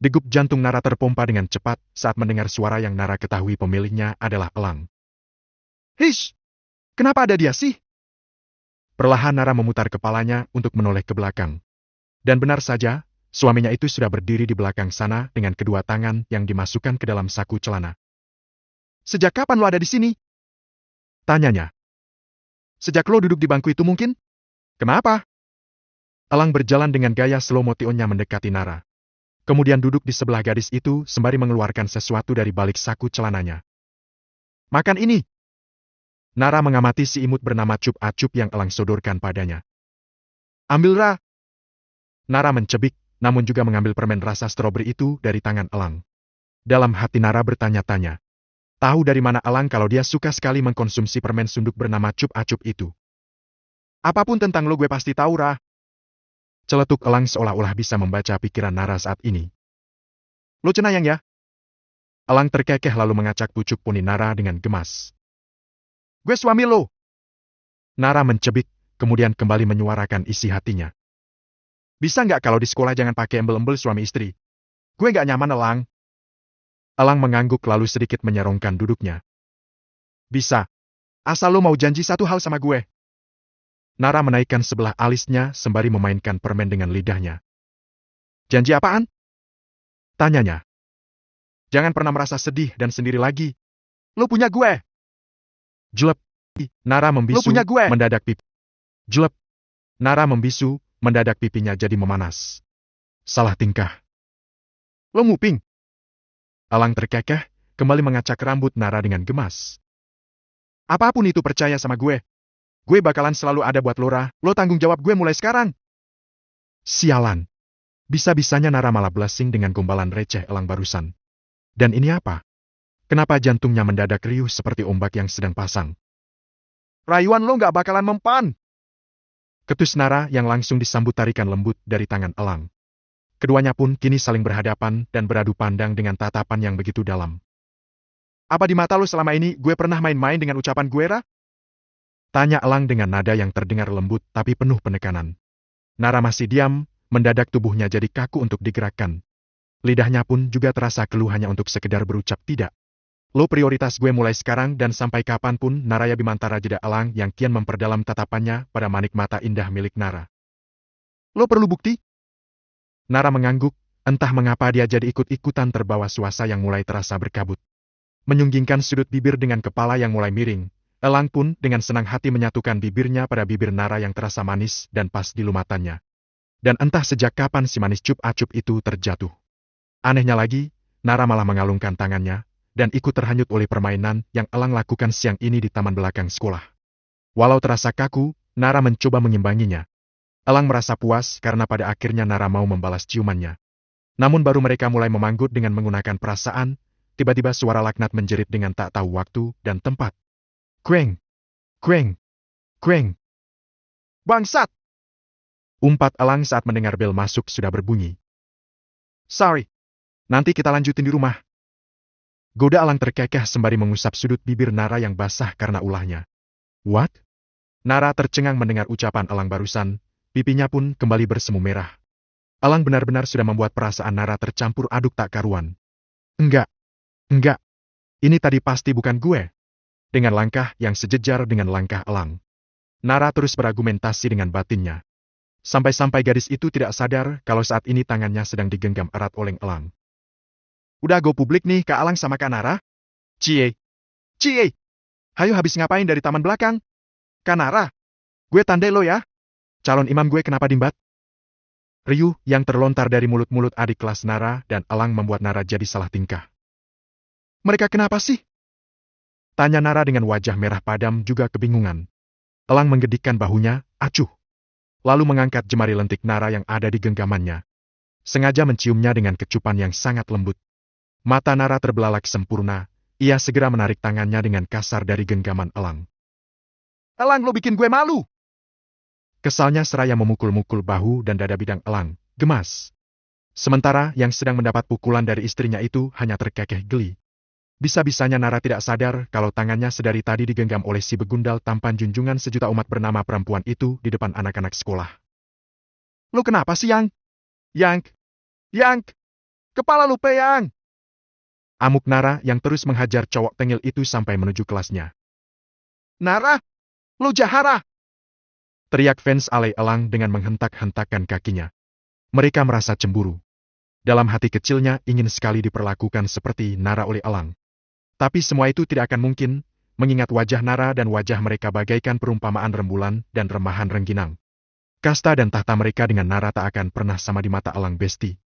Degup jantung Nara terpompa dengan cepat saat mendengar suara yang Nara ketahui pemiliknya adalah Elang. Hish! Kenapa ada dia sih? Perlahan Nara memutar kepalanya untuk menoleh ke belakang. Dan benar saja, suaminya itu sudah berdiri di belakang sana dengan kedua tangan yang dimasukkan ke dalam saku celana. Sejak kapan lo ada di sini? Tanyanya. Sejak lo duduk di bangku itu mungkin? Kenapa? Elang berjalan dengan gaya slow motionnya mendekati Nara. Kemudian duduk di sebelah gadis itu sembari mengeluarkan sesuatu dari balik saku celananya. Makan ini! Nara mengamati si imut bernama Cup Acup yang Elang sodorkan padanya. Ambil Ra! Nara mencebik, namun juga mengambil permen rasa stroberi itu dari tangan Elang. Dalam hati Nara bertanya-tanya. Tahu dari mana Elang kalau dia suka sekali mengkonsumsi permen sunduk bernama Cup Acup itu. Apapun tentang lo gue pasti tahu Ra. Celetuk Elang seolah-olah bisa membaca pikiran Nara saat ini. Lo cenayang ya? Elang terkekeh lalu mengacak pucuk poni Nara dengan gemas. Gue suami lo. Nara mencebik, kemudian kembali menyuarakan isi hatinya. Bisa nggak kalau di sekolah jangan pakai embel-embel suami istri? Gue nggak nyaman Elang. Elang mengangguk lalu sedikit menyerongkan duduknya. Bisa. Asal lo mau janji satu hal sama gue. Nara menaikkan sebelah alisnya sembari memainkan permen dengan lidahnya. Janji apaan? Tanyanya. Jangan pernah merasa sedih dan sendiri lagi. Lo punya gue. Jelep. Nara membisu, lo punya gue. Mendadak pipi. Jelep. Nara membisu, mendadak pipinya jadi memanas. Salah tingkah. Lo nguping. Elang terkekeh, kembali mengacak rambut Nara dengan gemas. Apapun itu percaya sama gue. Gue bakalan selalu ada buat Lora, lo tanggung jawab gue mulai sekarang. Sialan. Bisa-bisanya Nara malah blushing dengan gombalan receh Elang barusan. Dan ini apa? Kenapa jantungnya mendadak riuh seperti ombak yang sedang pasang? Rayuan lo gak bakalan mempan. Ketus Nara yang langsung disambut tarikan lembut dari tangan Elang. Keduanya pun kini saling berhadapan dan beradu pandang dengan tatapan yang begitu dalam. Apa di mata lo selama ini gue pernah main-main dengan ucapan gue, Ra? Tanya Elang dengan nada yang terdengar lembut tapi penuh penekanan. Nara masih diam, mendadak tubuhnya jadi kaku untuk digerakkan. Lidahnya pun juga terasa keluh hanya untuk sekedar berucap tidak. Lo prioritas gue mulai sekarang dan sampai kapanpun, Naraya Bimantara jeda Elang yang kian memperdalam tatapannya pada manik mata indah milik Nara. Lo perlu bukti? Nara mengangguk, entah mengapa dia jadi ikut-ikutan terbawa suasa yang mulai terasa berkabut. Menyunggingkan sudut bibir dengan kepala yang mulai miring, Elang pun dengan senang hati menyatukan bibirnya pada bibir Nara yang terasa manis dan pas di lumatannya. Dan entah sejak kapan si manis Cup Acup itu terjatuh. Anehnya lagi, Nara malah mengalungkan tangannya, dan ikut terhanyut oleh permainan yang Elang lakukan siang ini di taman belakang sekolah. Walau terasa kaku, Nara mencoba mengimbanginya. Elang merasa puas karena pada akhirnya Nara mau membalas ciumannya. Namun baru mereka mulai memanggut dengan menggunakan perasaan, tiba-tiba suara laknat menjerit dengan tak tahu waktu dan tempat. Kueng! Kueng! Kueng! Bangsat! Umpat Elang saat mendengar bel masuk sudah berbunyi. Sorry. Nanti kita lanjutin di rumah. Goda Elang terkekeh sembari mengusap sudut bibir Nara yang basah karena ulahnya. What? Nara tercengang mendengar ucapan Elang barusan, pipinya pun kembali bersemu merah. Elang benar-benar sudah membuat perasaan Nara tercampur aduk tak karuan. Enggak. Enggak. Ini tadi pasti bukan gue. Dengan langkah yang sejejar dengan langkah Elang. Nara terus berargumentasi dengan batinnya. Sampai-sampai gadis itu tidak sadar kalau saat ini tangannya sedang digenggam erat oleh Elang. Udah go publik nih Kak Elang sama Kak Nara? Cie! Cie! Hayo habis ngapain dari taman belakang? Kak Nara! Gue tandai lo ya! Calon imam gue kenapa dimbat? Riuh yang terlontar dari mulut-mulut adik kelas Nara dan Elang membuat Nara jadi salah tingkah. Mereka kenapa sih? Tanya Nara dengan wajah merah padam juga kebingungan. Elang menggedikkan bahunya, acuh. Lalu mengangkat jemari lentik Nara yang ada di genggamannya. Sengaja menciumnya dengan kecupan yang sangat lembut. Mata Nara terbelalak sempurna, ia segera menarik tangannya dengan kasar dari genggaman Elang. Elang, lo bikin gue malu! Kesalnya seraya memukul-mukul bahu dan dada bidang Elang, gemas. Sementara yang sedang mendapat pukulan dari istrinya itu hanya terkekeh geli. Bisa-bisanya Nara tidak sadar kalau tangannya sedari tadi digenggam oleh si begundal tampan junjungan sejuta umat bernama perempuan itu di depan anak-anak sekolah. Lu kenapa sih, Yang? Yang! Kepala lu peyang! Amuk Nara yang terus menghajar cowok tengil itu sampai menuju kelasnya. Nara! Lu jahara! Teriak fans alay elang dengan menghentak-hentakkan kakinya. Mereka merasa cemburu. Dalam hati kecilnya ingin sekali diperlakukan seperti Nara oleh elang. Tapi semua itu tidak akan mungkin, mengingat wajah Nara dan wajah mereka bagaikan perumpamaan rembulan dan remahan rengginang. Kasta dan tahta mereka dengan Nara tak akan pernah sama di mata elang besti.